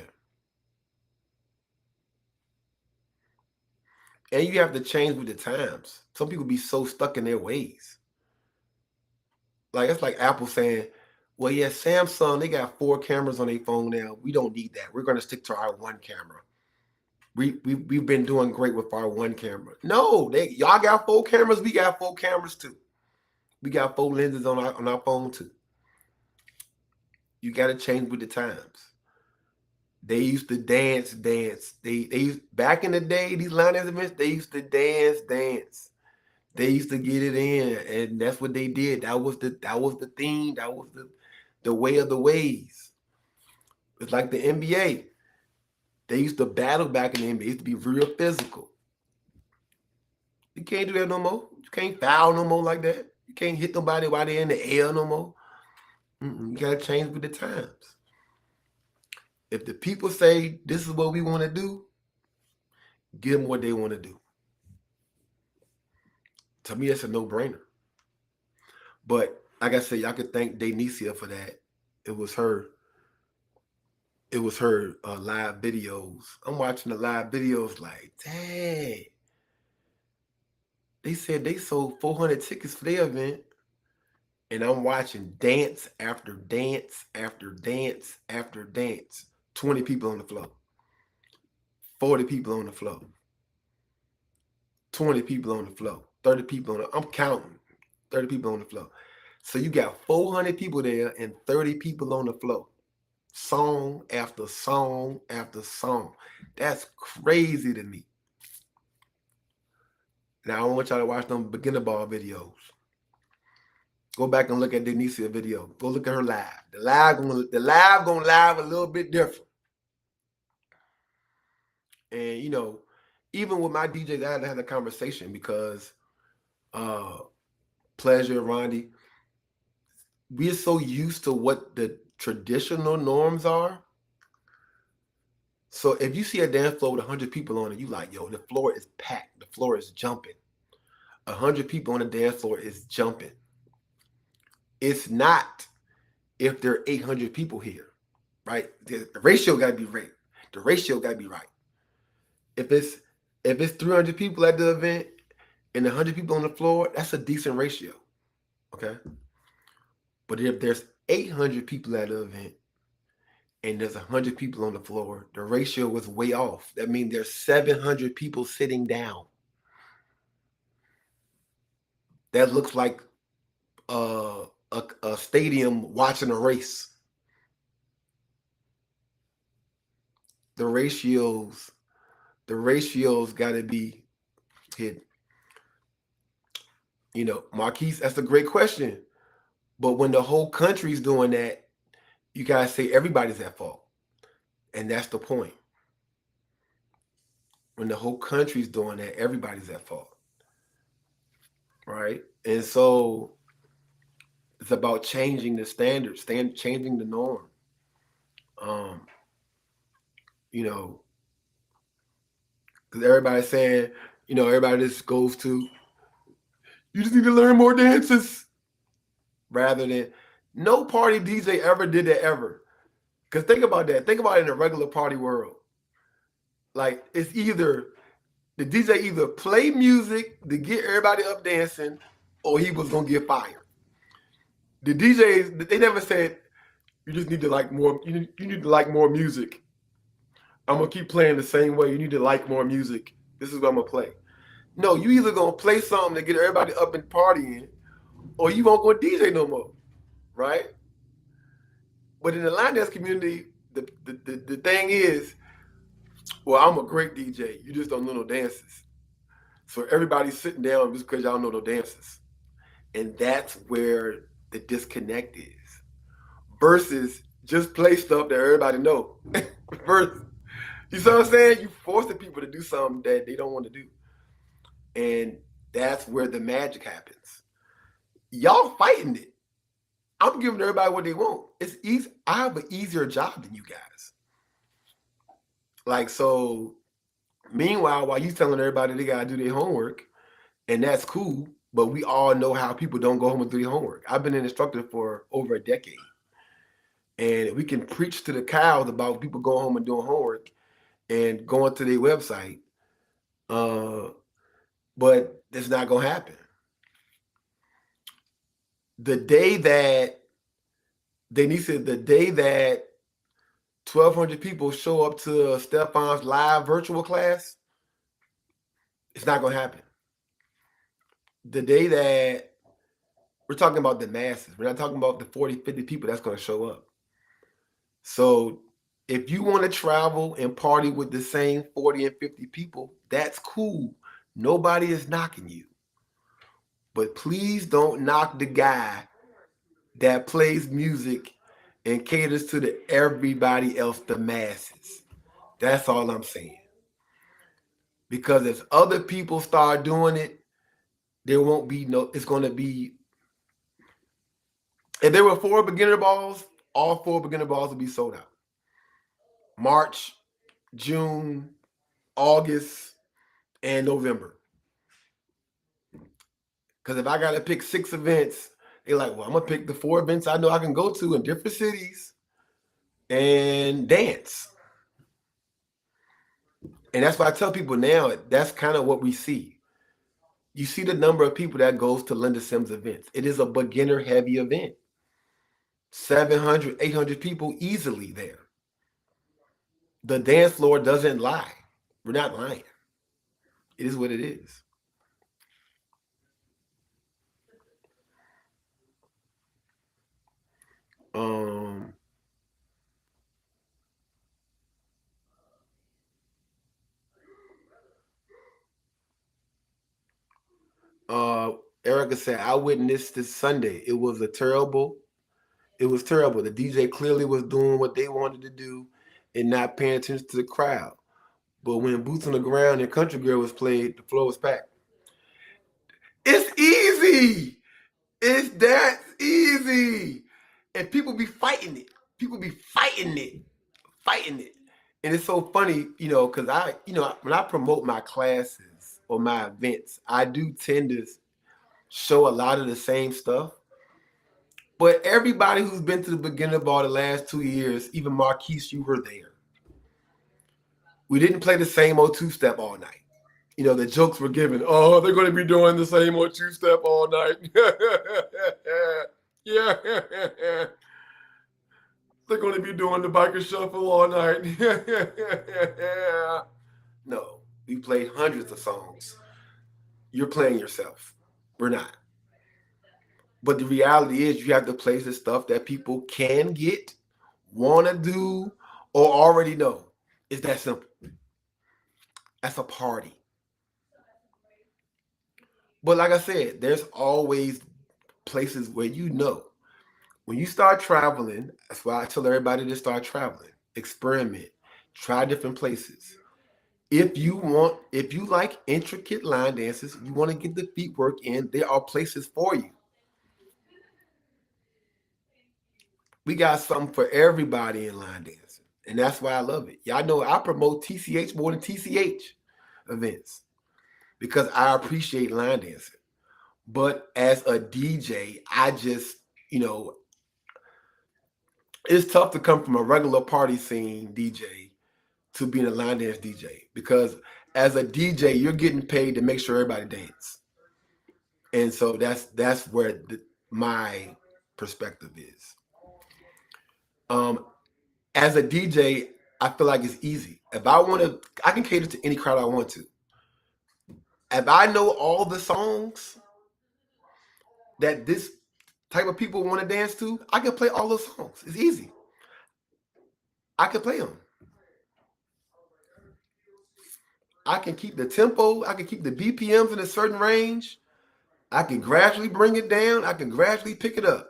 And you have to change with the times. Some people be so stuck in their ways. Like it's like Apple saying, well, yeah, Samsung, they got 4 cameras on their phone now. We don't need that. We're gonna stick to our 1 camera. We've been doing great with our 1 camera. No, y'all got 4 cameras, we got 4 cameras too. We got 4 lenses on our phone too. You gotta change with the times. They used to dance. They used, back in the day, these line dance events, they used to dance. They used to get it in, and that's what they did. That was the theme. That was the way of the ways. It's like the NBA. They used to battle back in the NBA. It used to be real physical. You can't do that no more. You can't foul no more like that. You can't hit nobody while they're in the air no more. You gotta change with the times. If the people say this is what we want to do, give them what they want to do. To me, it's a no-brainer. But like I said, y'all could thank Denicia for that. It was her. It was her live videos. I'm watching the live videos like, dang. They said they sold 400 tickets for their event. And I'm watching dance after dance after dance after dance. 20 people on the floor. 40 people on the floor. 20 people on the floor. 30 people on the, I'm counting. 30 people on the floor. So you got 400 people there and 30 people on the floor. Song after song after song. That's crazy to me. Now I don't want y'all to watch them beginner ball videos. Go back and look at Denicia video. Go look at her live. The live gonna live a little bit different. And you know, even with my DJs, I had to have a conversation because Pleasure, Rondi, we're so used to what the traditional norms are. So if you see a dance floor with 100 people on it, you like, yo, the floor is packed. The floor is jumping. 100 people on the dance floor is jumping. It's not if there are 800 people here, right? The ratio got to be right. The ratio got to be right. If it's 300 people at the event and 100 people on the floor, that's a decent ratio, okay? But if there's 800 people at the event and there's 100 people on the floor, the ratio was way off. That means there's 700 people sitting down. That looks like a stadium watching a race. The ratios got to be hidden. You know, Marquise, that's a great question. But when the whole country's doing that, you gotta say everybody's at fault. And that's the point. When the whole country's doing that, everybody's at fault. Right? And so it's about changing the standards, changing the norm. You know, because everybody's saying, you know, everybody just goes to, you just need to learn more dances. Rather than, no party DJ ever did that ever. Because think about that. Think about it in a regular party world. Like, it's either, the DJ either play music to get everybody up dancing, or he was going to get fired. The DJs, they never said, you just need to like more, you need to like more music. I'm going to keep playing the same way. You need to like more music. This is what I'm going to play. No, you either going to play something to get everybody up and partying, or you won't go DJ no more, right? But in the line dance community, the thing is, well, I'm a great DJ. You just don't know no dances. So everybody's sitting down just because y'all know no dances. And that's where the disconnect is. Versus just play stuff that everybody know. Versus, you see what I'm saying? You force the people to do something that they don't want to do. And that's where the magic happens. Y'all fighting it. I'm giving everybody what they want. It's easy. I have an easier job than you guys. Like, so meanwhile, while you telling everybody they gotta do their homework, and that's cool, but we all know how people don't go home and do their homework. I've been an instructor for over a decade. And we can preach to the cows about people going home and doing homework and going to their website. But it's not gonna happen. The day that 1,200 people show up to Stefan's live virtual class, it's not gonna happen. The day that we're talking about the masses, we're not talking about the 40, 50 people that's gonna show up. So if you want to travel and party with the same 40 and 50 people, that's cool. Nobody is knocking you. But please don't knock the guy that plays music and caters to everybody else, the masses. That's all I'm saying. Because as other people start doing it, there won't be it's going to be, if there were 4 beginner balls, all 4 beginner balls will be sold out. March, June, August, and November. Because if I got to pick 6 events, they're like, well, I'm going to pick the 4 events I know I can go to in different cities and dance. And that's why I tell people now, that's kind of what we see. You see the number of people that goes to Linda Sims events. It is a beginner-heavy event. 700, 800 people easily there. The dance floor doesn't lie. We're not lying. It is what it is. Erica said, I witnessed this Sunday. It was terrible. The DJ clearly was doing what they wanted to do and not paying attention to the crowd. But when Boots on the Ground and Country Girl was played, the floor was packed. It's easy. It's that easy. And people be fighting it. Fighting it. And it's so funny, because when I promote my classes or my events, I do tend to show a lot of the same stuff. But everybody who's been to the beginning of all the last 2 years, even Marquise, you were there. We didn't play the same old two-step all night. The jokes were given. Oh, they're going to be doing the same old two-step all night. Yeah. They're going to be doing the biker shuffle all night. No, we played hundreds of songs. You're playing yourself. We're not. But the reality is you have to play the stuff that people can get, want to do, or already know. It's that simple. That's a party. But like I said, there's always places where when you start traveling, that's why I tell everybody to start traveling, experiment, try different places. If you like intricate line dances, you want to get the feet work in, there are places for you. We got something for everybody in line dancing. And that's why I love it. Y'all know I promote TCH more than TCH events because I appreciate line dancing. But as a DJ, I just, it's tough to come from a regular party scene DJ to being a line dance DJ because as a DJ, you're getting paid to make sure everybody dance. And so that's where my perspective is. As a DJ, I feel like it's easy. If I want to, I can cater to any crowd I want to. If I know all the songs that this type of people want to dance to, I can play all those songs. It's easy. I can play them. I can keep the tempo. I can keep the BPMs in a certain range. I can gradually bring it down. I can gradually pick it up,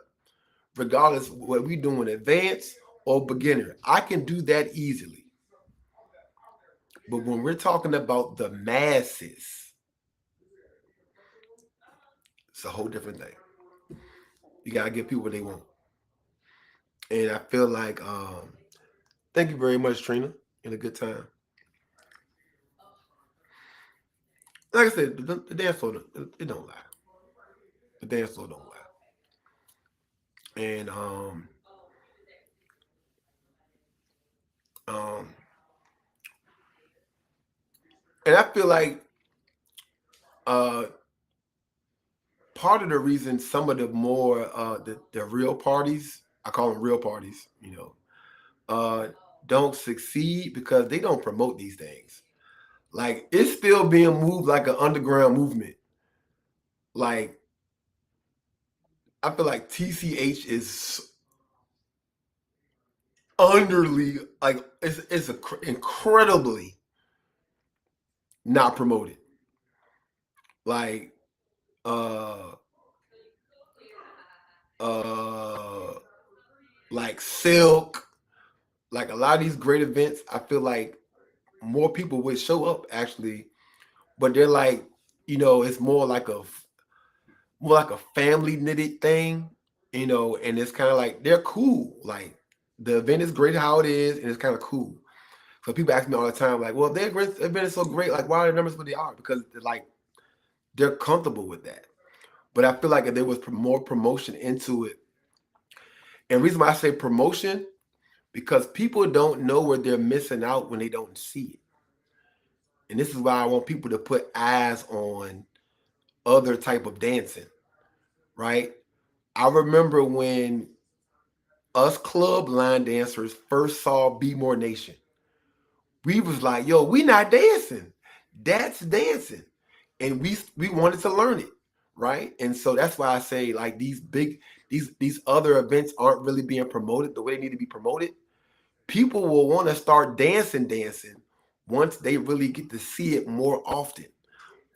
regardless of what we're doing, advanced or beginner. I can do that easily. But when we're talking about the masses, it's a whole different thing. You got to give people what they want. And I feel like, thank you very much, Trina. In a good time. Like I said, the dance floor, it don't lie. The dance floor don't lie. And and I feel like part of the reason some of the more the real parties, I call them real parties, don't succeed because they don't promote these things. Like it's still being moved like an underground movement. Like I feel like TCH is it's incredibly not promoted. Like like Silk, like a lot of these great events, I feel like more people would show up actually, but they're like, it's more like a family knitted thing, and it's kind of like they're cool. Like the event is great how it is, and it's kind of cool. So people ask me all the time, like, well, their event is so great, like why are the numbers what they are? Because they're comfortable with that. But I feel like if there was more promotion into it, and the reason why I say promotion, because people don't know where they're missing out when they don't see it. And this is why I want people to put eyes on other type of dancing, right? I remember when us club line dancers first saw Be More Nation. We was like, yo, we not dancing. That's dancing. And we wanted to learn it, right? And so that's why I say like these other events aren't really being promoted the way they need to be promoted. People will want to start dancing once they really get to see it more often.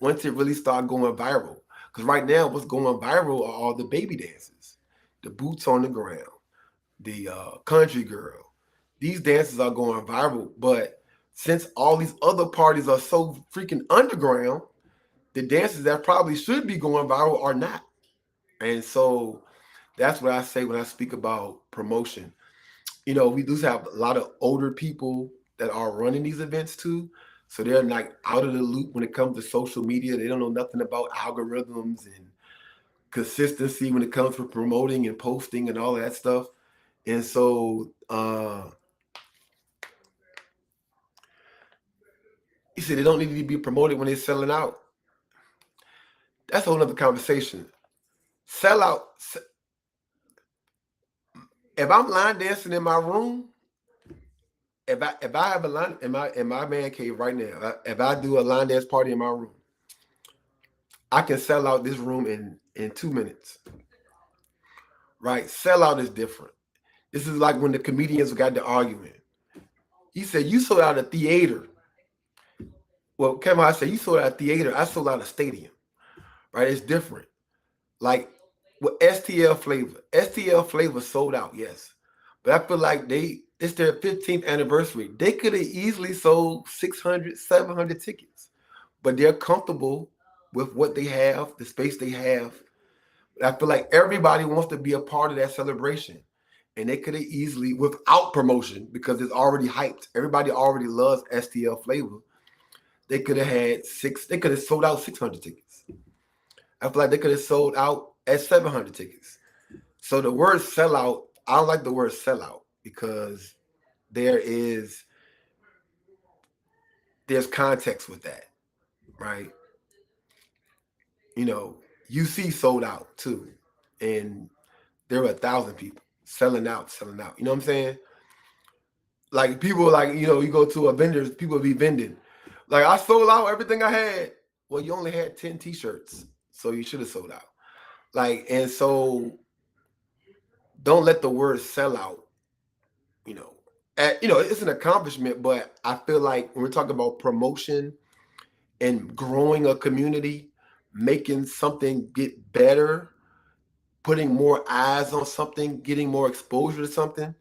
Once it really start going viral. Because right now, what's going viral are all the baby dances, the boots on the ground, the country girl. These dances are going viral, but since all these other parties are so freaking underground, the dances that probably should be going viral are not. And so that's what I say when I speak about promotion. You know, we do have a lot of older people that are running these events too. So they're like out of the loop when it comes to social media. They don't know nothing about algorithms and consistency when it comes to promoting and posting and all that stuff. And so he said they don't need to be promoted when they're selling out. That's a whole other conversation. Sell out. If I'm line dancing in my room, if I have a line in my man cave right now, if I do a line dance party in my room, I can sell out this room in 2 minutes. Right? Sellout is different. This is like when the comedians got to arguing. He said, "You sold out a theater." Well, Kevin, I said, "You sold out a theater. I sold out a stadium." Right? It's different. Like with STL Flavor. STL Flavor sold out, yes. But I feel like it's their 15th anniversary. They could have easily sold 600, 700 tickets. But they're comfortable with what they have, the space they have. I feel like everybody wants to be a part of that celebration. And they could have easily, without promotion, because it's already hyped. Everybody already loves STL Flavor. They could have they could have sold out 600 tickets. I feel like they could have sold out at 700 tickets. So the word sellout, I don't like the word sellout because there's context with that, right? You know, UC sold out too. And there were 1,000 people selling out. You know what I'm saying? Like people like, you go to a vendor's, people be vending. Like I sold out everything I had. Well, you only had 10 t-shirts. So you should have sold out. Like, and so don't let the word sell out, it's an accomplishment, but I feel like when we're talking about promotion and growing a community, making something get better, putting more eyes on something, getting more exposure to something,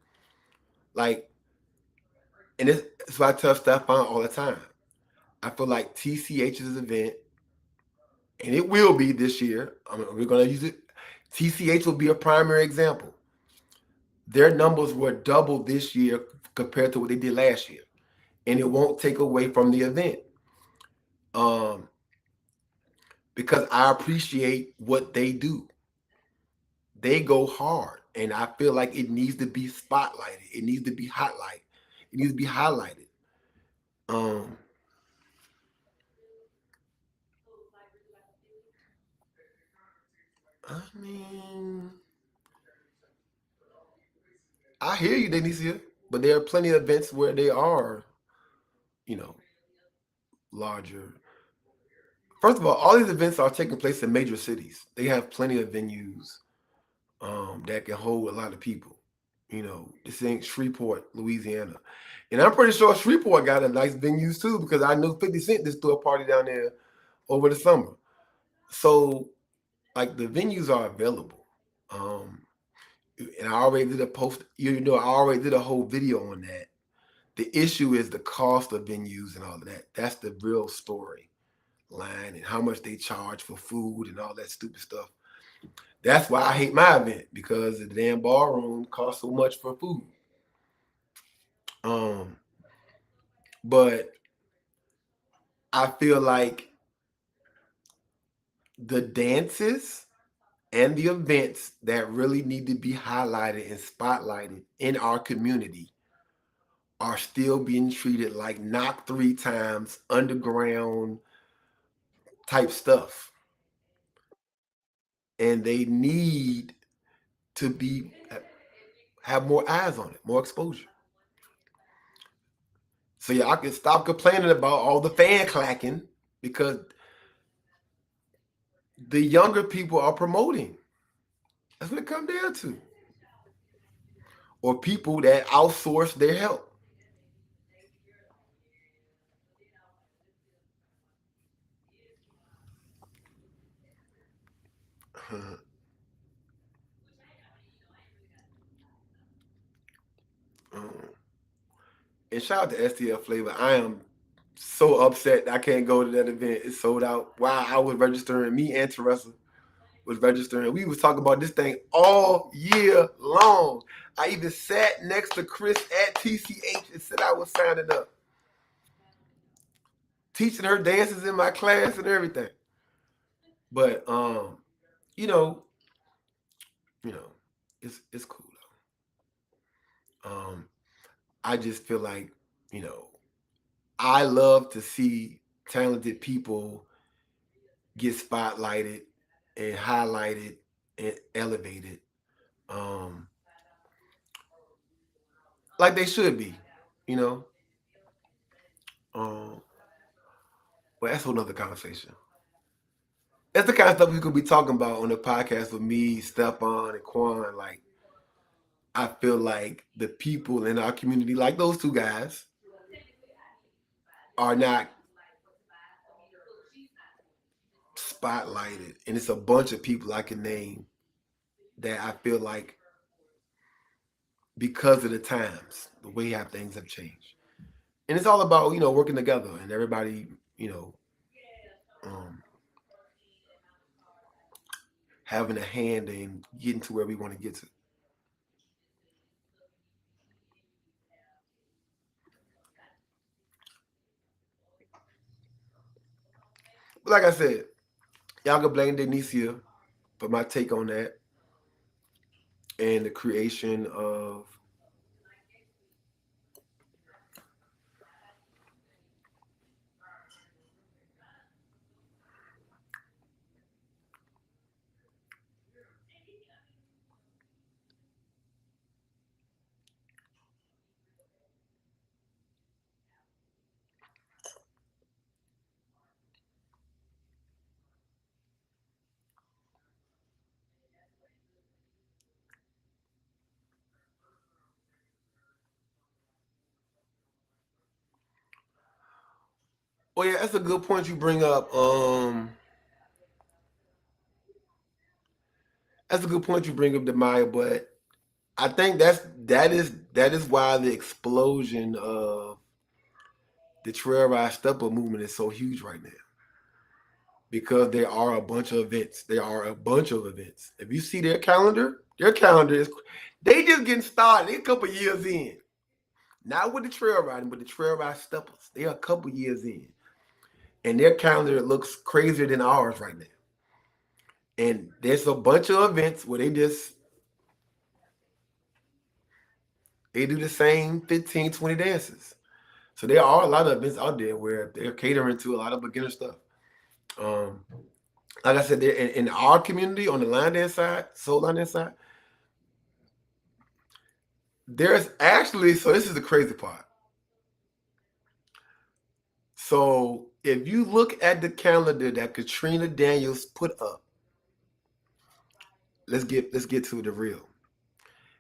like, and it's what I tell Stefan all the time. I feel like TCH's event, and it will be this year. We're going to use it. TCH will be a primary example. Their numbers were double this year compared to what they did last year, and it won't take away from the event. Because I appreciate what they do. They go hard, and I feel like it needs to be spotlighted. It needs to be highlighted. It needs to be highlighted. I mean, I hear you, Denicia, but there are plenty of events where they are, larger. First of all these events are taking place in major cities. They have plenty of venues that can hold a lot of people. This ain't Shreveport, Louisiana. And I'm pretty sure Shreveport got a nice venues too, because I know 50 Cent just threw a party down there over the summer. So, like, the venues are available. And I already did a post, I already did a whole video on that. The issue is the cost of venues and all of that. That's the real story line, and how much they charge for food and all that stupid stuff. That's why I hate my event, because the damn ballroom costs so much for food. But I feel like the dances and the events that really need to be highlighted and spotlighted in our community are still being treated like knock 3 times underground type stuff. And they need to have more eyes on it, more exposure. So yeah, I can stop complaining about all the fan clacking, because the younger people are promoting. That's what it comes down to. Or people that outsource their help. Um, and shout out to STL Flavor. I am so upset I can't go to that event. It's sold out. While I was registering, me and Teresa was registering. We was talking about this thing all year long. I even sat next to Chris at TCH and said I was signing up, teaching her dances in my class and everything. But you know, you know, it's cool though. I just feel like, you know, I love to see talented people get spotlighted and highlighted and elevated, um, like they should be, you know. Um, but that's another conversation. That's the kind of stuff we could be talking about on the podcast with me, Stephon, and Quan. Like, I feel like the people in our community, like those two guys, are not spotlighted. And it's a bunch of people I can name that I feel like, because of the times, the way how things have changed. And it's all about, you know, working together and everybody, you know, um, having a hand in getting to where we want to get to. But like I said, y'all can blame Denicia for my take on that and the creation of well, yeah, that's a good point you bring up. That's a good point you bring up, Demaya, but I think that is why the explosion of the trail ride stepper movement is so huge right now. Because there are a bunch of events. There are a bunch of events. If you see their calendar is they just getting started. They a couple years in. Not with the trail riding, but the trail ride steppers. They are a couple years in. And their calendar looks crazier than ours right now. And there's a bunch of events where they do the same 15, 20 dances. So there are a lot of events out there where they're catering to a lot of beginner stuff. Um, like I said, in our community on the line dance side, soul line dance side, there's actually, so this is the crazy part. So if you look at the calendar that Katrina Daniels put up, let's get to the real.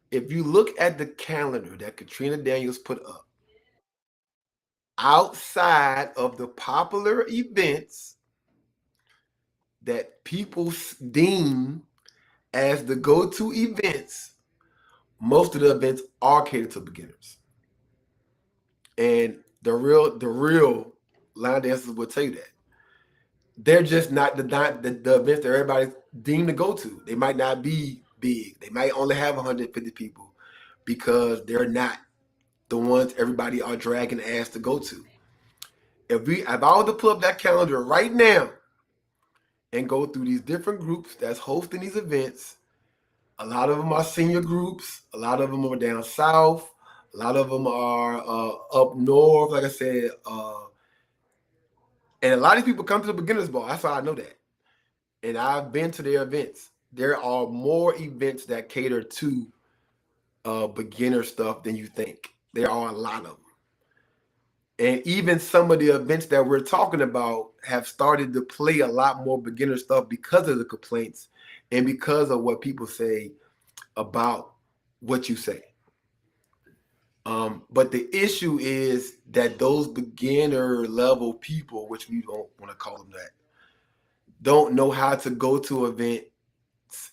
If you look at the calendar that Katrina Daniels put up, outside of the popular events that people deem as the go-to events, most of the events are catered to beginners. And the real line dancers will tell you that. They're just not the events that everybody's deemed to go to. They might not be big. They might only have 150 people because they're not the ones everybody are dragging ass to go to. If I were to pull up that calendar right now and go through these different groups that's hosting these events, a lot of them are senior groups. A lot of them are down south. A lot of them are up north, like I said. And a lot of people come to the beginners ball. That's how I know that. And I've been to their events. There are more events that cater to beginner stuff than you think. There are a lot of them. And even some of the events that we're talking about have started to play a lot more beginner stuff because of the complaints and because of what people say about what you say. But the issue is that those beginner level people, which we don't want to call them that, don't know how to go to an event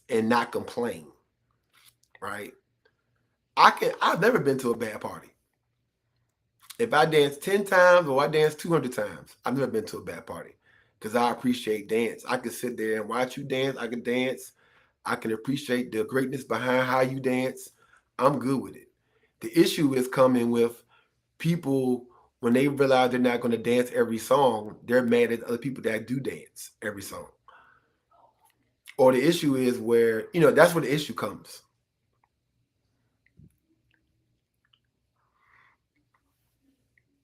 and not complain, right? I've never been to a bad party. If I dance 10 times or I dance 200 times, I've never been to a bad party because I appreciate dance. I can sit there and watch you dance. I can dance. I can appreciate the greatness behind how you dance. I'm good with it. The issue is coming with people when they realize they're not going to dance every song, they're mad at other people that do dance every song. Or the issue is where, that's where the issue comes.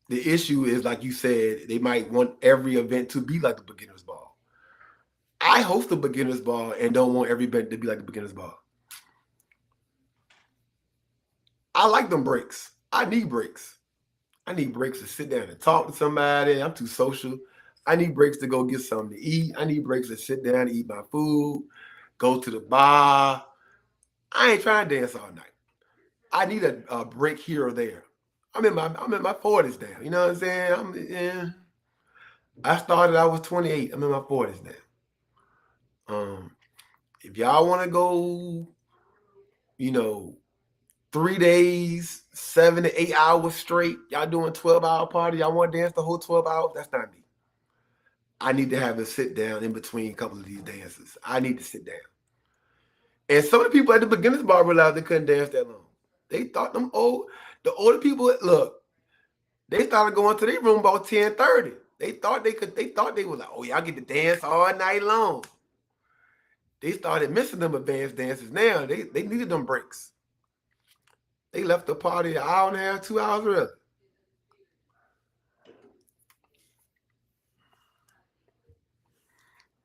The issue is, like you said, they might want every event to be like the beginner's ball. I host the beginner's ball and don't want every event to be like the beginner's ball. I like them breaks. I need breaks. I need breaks to sit down and talk to somebody. I'm too social. I need breaks to go get something to eat. I need breaks to sit down and eat my food, go to the bar. I ain't trying to dance all night. I need a break here or there. I'm in my 40s now. You know what I'm saying? I started, I was 28. I'm in my 40s now. If y'all want to go, 3 days, 7 to 8 hours straight, y'all doing 12-hour party, y'all want to dance the whole 12 hours, that's not me. I need to have a sit down in between a couple of these dances. I need to sit down. And some of the people at the beginner's bar realized they couldn't dance that long. They thought the older people, look, they started going to their room about 10:30. They thought they were like, oh yeah, I get to dance all night long. They started missing them advanced dances now. They needed them breaks. They left the party an hour and a half, 2 hours early.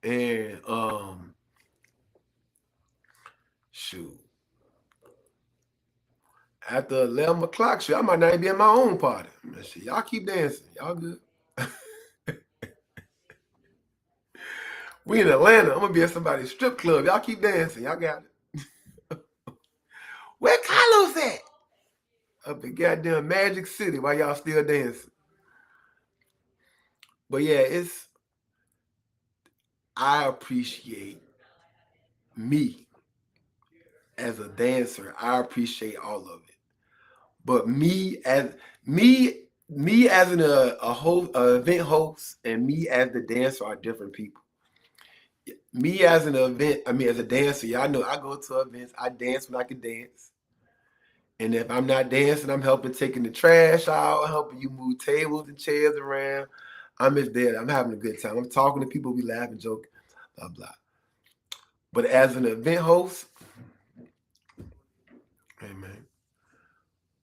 And shoot. After 11 o'clock, shit, I might not even be at my own party. Shit, y'all keep dancing. Y'all good. We in Atlanta. I'm gonna be at somebody's strip club. Y'all keep dancing. Y'all got it. Where Carlos at? Up in goddamn Magic City while y'all still dancing. But yeah, I appreciate me as a dancer. I appreciate all of it. But me as an event host and me as the dancer are different people. Me as as a dancer, y'all know I go to events, I dance when I can dance. And if I'm not dancing, I'm helping taking the trash out, helping you move tables and chairs around. I'm just there. I'm having a good time. I'm talking to people, we laugh and joke, blah, blah. But as an event host, hey man,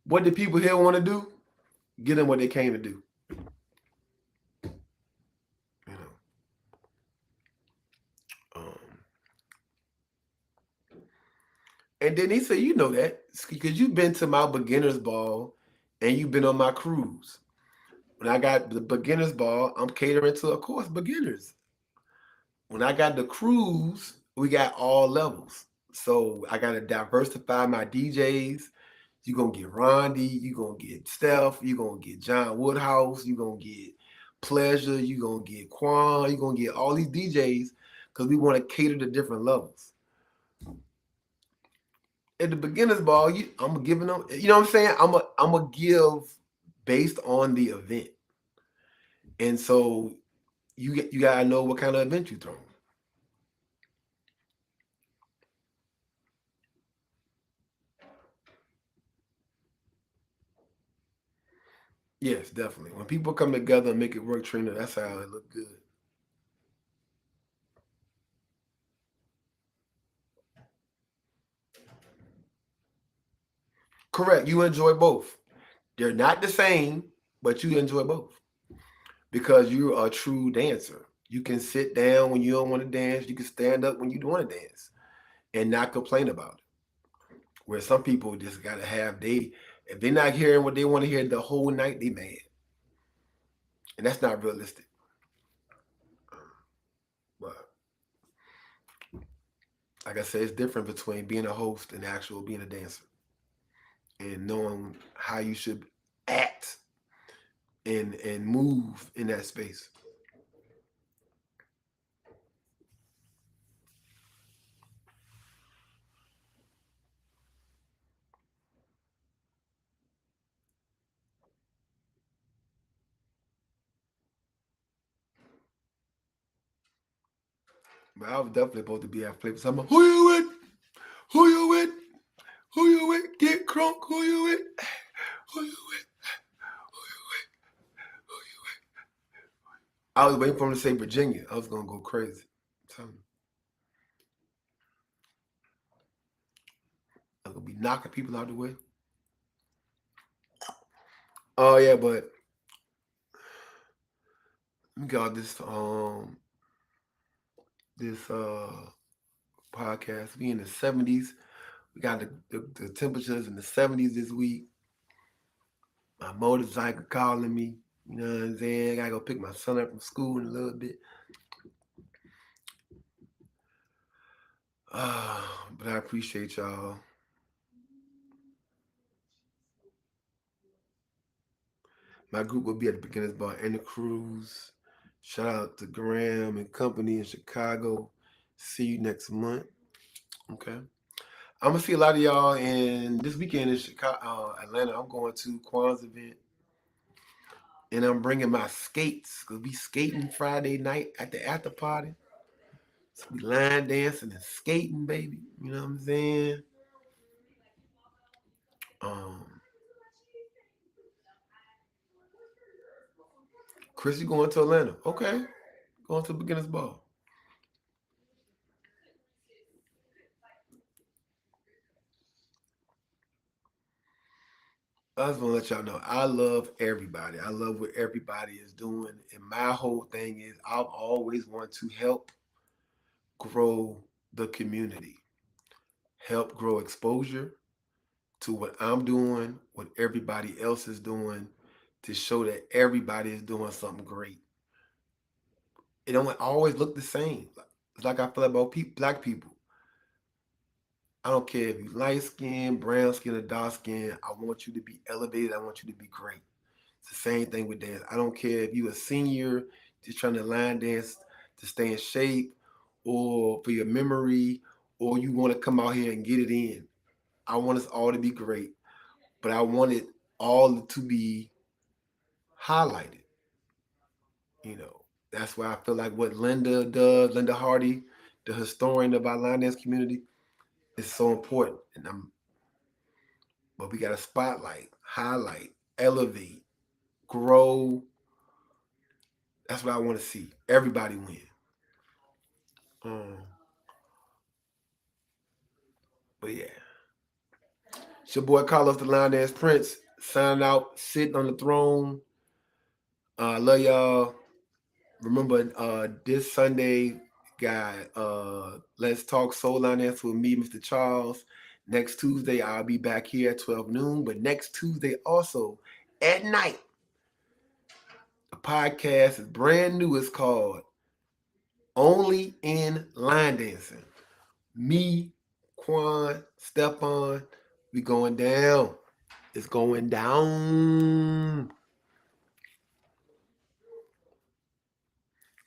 what do people here want to do? Get them what they came to do. You know. And Denisa, you know that because you've been to my beginner's ball and you've been on my cruise. When I got the beginner's ball, I'm catering to, of course, beginners. When I got the cruise, we got all levels. So I got to diversify my DJs. You're going to get Rondi. You're going to get Steph. You're going to get John Woodhouse. You're going to get Pleasure. You're going to get Quan. You're going to get all these DJs because we want to cater to different levels. At the beginner's ball, I'm giving them, you know what I'm saying? I'm gonna give based on the event. And so you gotta know what kind of event you throw. Yes, definitely. When people come together and make it work, Trina, that's how it look good. Correct. You enjoy both. They're not the same, but you enjoy both because you're a true dancer. You can sit down when you don't want to dance. You can stand up when you don't want to dance and not complain about it. Where some people just gotta if they're not hearing what they want to hear the whole night, they mad. And that's not realistic. But like I said, it's different between being a host and actual being a dancer and knowing how you should act and move in that space. But I was definitely supposed to be at Flavor. So I'm like, who you with? Who you with? Who you with? Get crunk. Who you with? Who you with? I was waiting for him to say Virginia. I was gonna go crazy. So I'm gonna be knocking people out the way. Oh yeah, but we got this podcast. We in the 70s. We got the temperatures in the 70s this week. My motorcycle calling me. You know what I'm saying? I gotta go pick my son up from school in a little bit. But I appreciate y'all. My group will be at the Beginners Bar and the Cruise. Shout out to Graham and Company in Chicago. See you next month. Okay. I'm gonna see a lot of y'all in this weekend in Chicago, Atlanta. I'm going to Kwan's event, and I'm bringing my skates because we skating Friday night at the after party. So we line dancing and skating, baby. You know what I'm saying? Um, Chris, you going to Atlanta? Okay, going to Beginners Ball. I just want to let y'all know I love everybody. I love what everybody is doing, and my whole thing is I've always want to help grow the community, help grow exposure to what I'm doing, what everybody else is doing, to show that everybody is doing something great. It don't always look the same. It's like I feel about black people. I don't care if you light skin, brown skin, or dark skin. I want you to be elevated. I want you to be great. It's the same thing with dance. I don't care if you a senior just trying to line dance to stay in shape, or for your memory, or you want to come out here and get it in. I want us all to be great, but I want it all to be highlighted. You know, that's why I feel like what Linda does, Linda Hardy, the historian of our line dance community, is so important. But we got to spotlight, highlight, elevate, grow. That's what I want to see. Everybody win. Um, but yeah, it's your boy Carlos the Line Dance Prince signing out, sitting on the throne. I love y'all. Remember, this Sunday, got Let's Talk Soul Line Dance with me, Mr. Charles. Next Tuesday, I'll be back here at 12 noon. But next Tuesday, also at night, the podcast is brand new. It's called Only in Line Dancing. Me, Quan, Stephon, we going down. It's going down.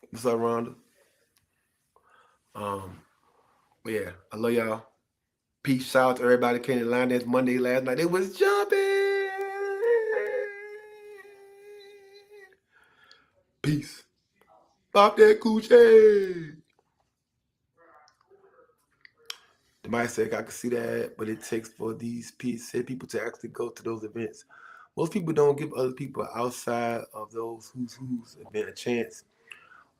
What's up, Rhonda? Um, but yeah, I love y'all. Peace out to everybody that came to Line Dance Monday last night. It was jumping. Peace. Pop that coochie. The might say I can see that, but it takes for these people to actually go to those events. Most people don't give other people outside of those who's event a chance,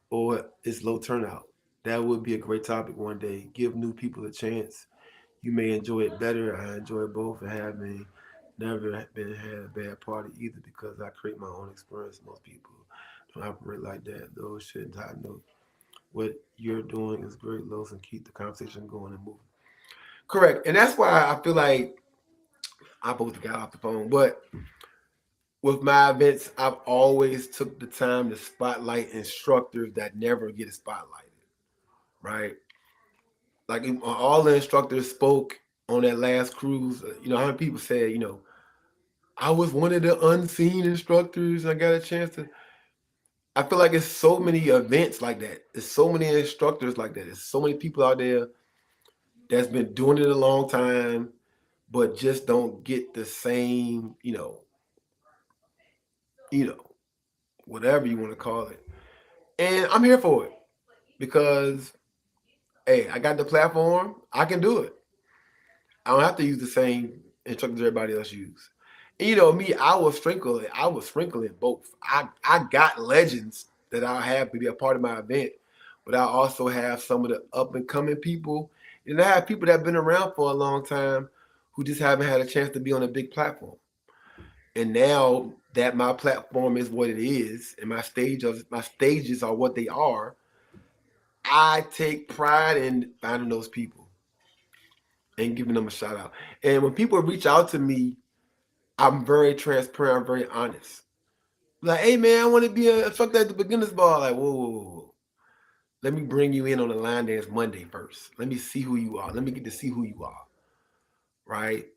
or it's low turnout. That would be a great topic one day. Give new people a chance. You may enjoy it better. I enjoy both, and having never been had a bad party either because I create my own experience. Most people don't operate like that. Those shouldn't. I know what you're doing is great, Los, and keep the conversation going and moving. Correct, and that's why I feel like I both got off the phone. But with my events, I've always took the time to spotlight instructors that never get spotlighted. Right, like all the instructors spoke on that last cruise. You know how many people said, I was one of the unseen instructors. I got a chance to. I feel like it's so many events like that. There's so many instructors like that. There's so many people out there that's been doing it a long time, but just don't get the same, you know, whatever you want to call it. And I'm here for it because Hey, I got the platform. I can do it. I don't have to use the same instructors everybody else use. And you know me, I was sprinkling both. I got legends that I'll have to be a part of my event, but I also have some of the up and coming people, and I have people that have been around for a long time who just haven't had a chance to be on a big platform. And now that my platform is what it is, and my stages are what they are, I take pride in finding those people and giving them a shout out. And when people reach out to me, I'm very transparent. I'm very honest. Like, hey man, I want to be a instructor at the beginners ball. Like, whoa, whoa, whoa. Let me bring you in on the line dance Monday first. Let me see who you are. Let me get to see who you are. Right.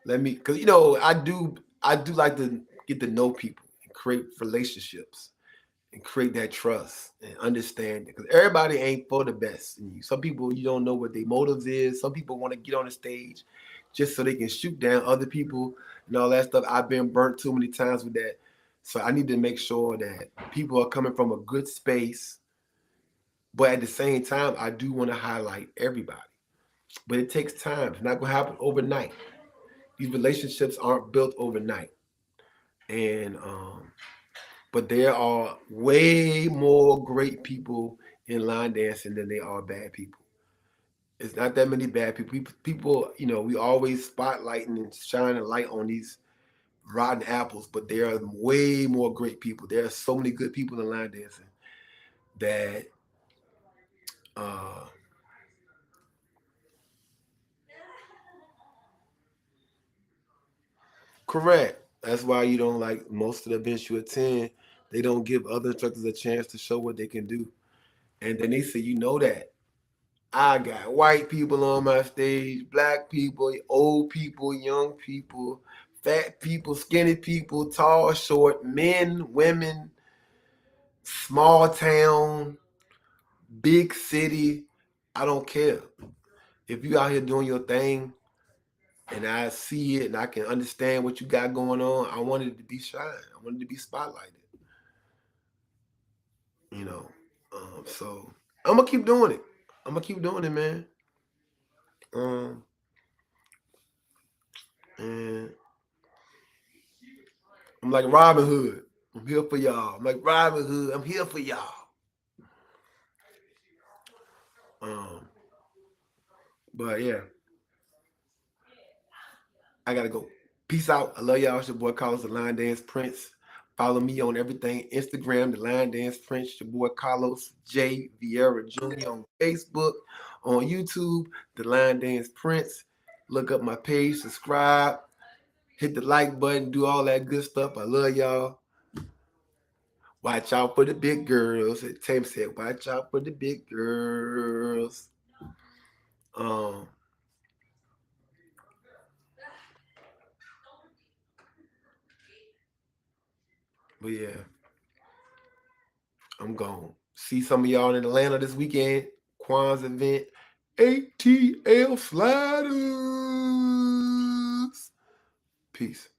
Let me, cause I do like to get to know people and create relationships and create that trust and understand it. Because everybody ain't for the best in you. Some people, you don't know what their motives is. Some people want to get on the stage just so they can shoot down other people and all that stuff. I've been burnt too many times with that. So I need to make sure that people are coming from a good space. But at the same time, I do want to highlight everybody. But it takes time. It's not going to happen overnight. These relationships aren't built overnight. And but there are way more great people in line dancing than there are bad people. It's not that many bad people. People, we always spotlighting and shining a light on these rotten apples, but there are way more great people. There are so many good people in line dancing that uh, correct. That's why you don't like most of the events you attend. They don't give other instructors a chance to show what they can do. And then they say, that I got white people on my stage, black people, old people, young people, fat people, skinny people, tall, short, men, women, small town, big city. I don't care. If you out here doing your thing and I see it and I can understand what you got going on, I wanted it to be shine. I wanted it to be spotlighted. You know. So I'm gonna keep doing it. I'm gonna keep doing it, man. Um, and I'm like Robin Hood. I'm here for y'all. I'm like Robin Hood. I'm here for y'all. Um, but yeah, I gotta go. Peace out. I love y'all. It's your boy Carlos, the Line Dance Prince. Follow me on everything. Instagram, the Line Dance Prince. Your boy Carlos J. Vieira Jr. on Facebook. On YouTube, the Line Dance Prince. Look up my page, subscribe, hit the like button, do all that good stuff. I love y'all. Watch out for the big girls. Tam said, watch out for the big girls. Um, but yeah, I'm gone. See some of y'all in Atlanta this weekend. Kwan's event. ATL Sliders. Peace.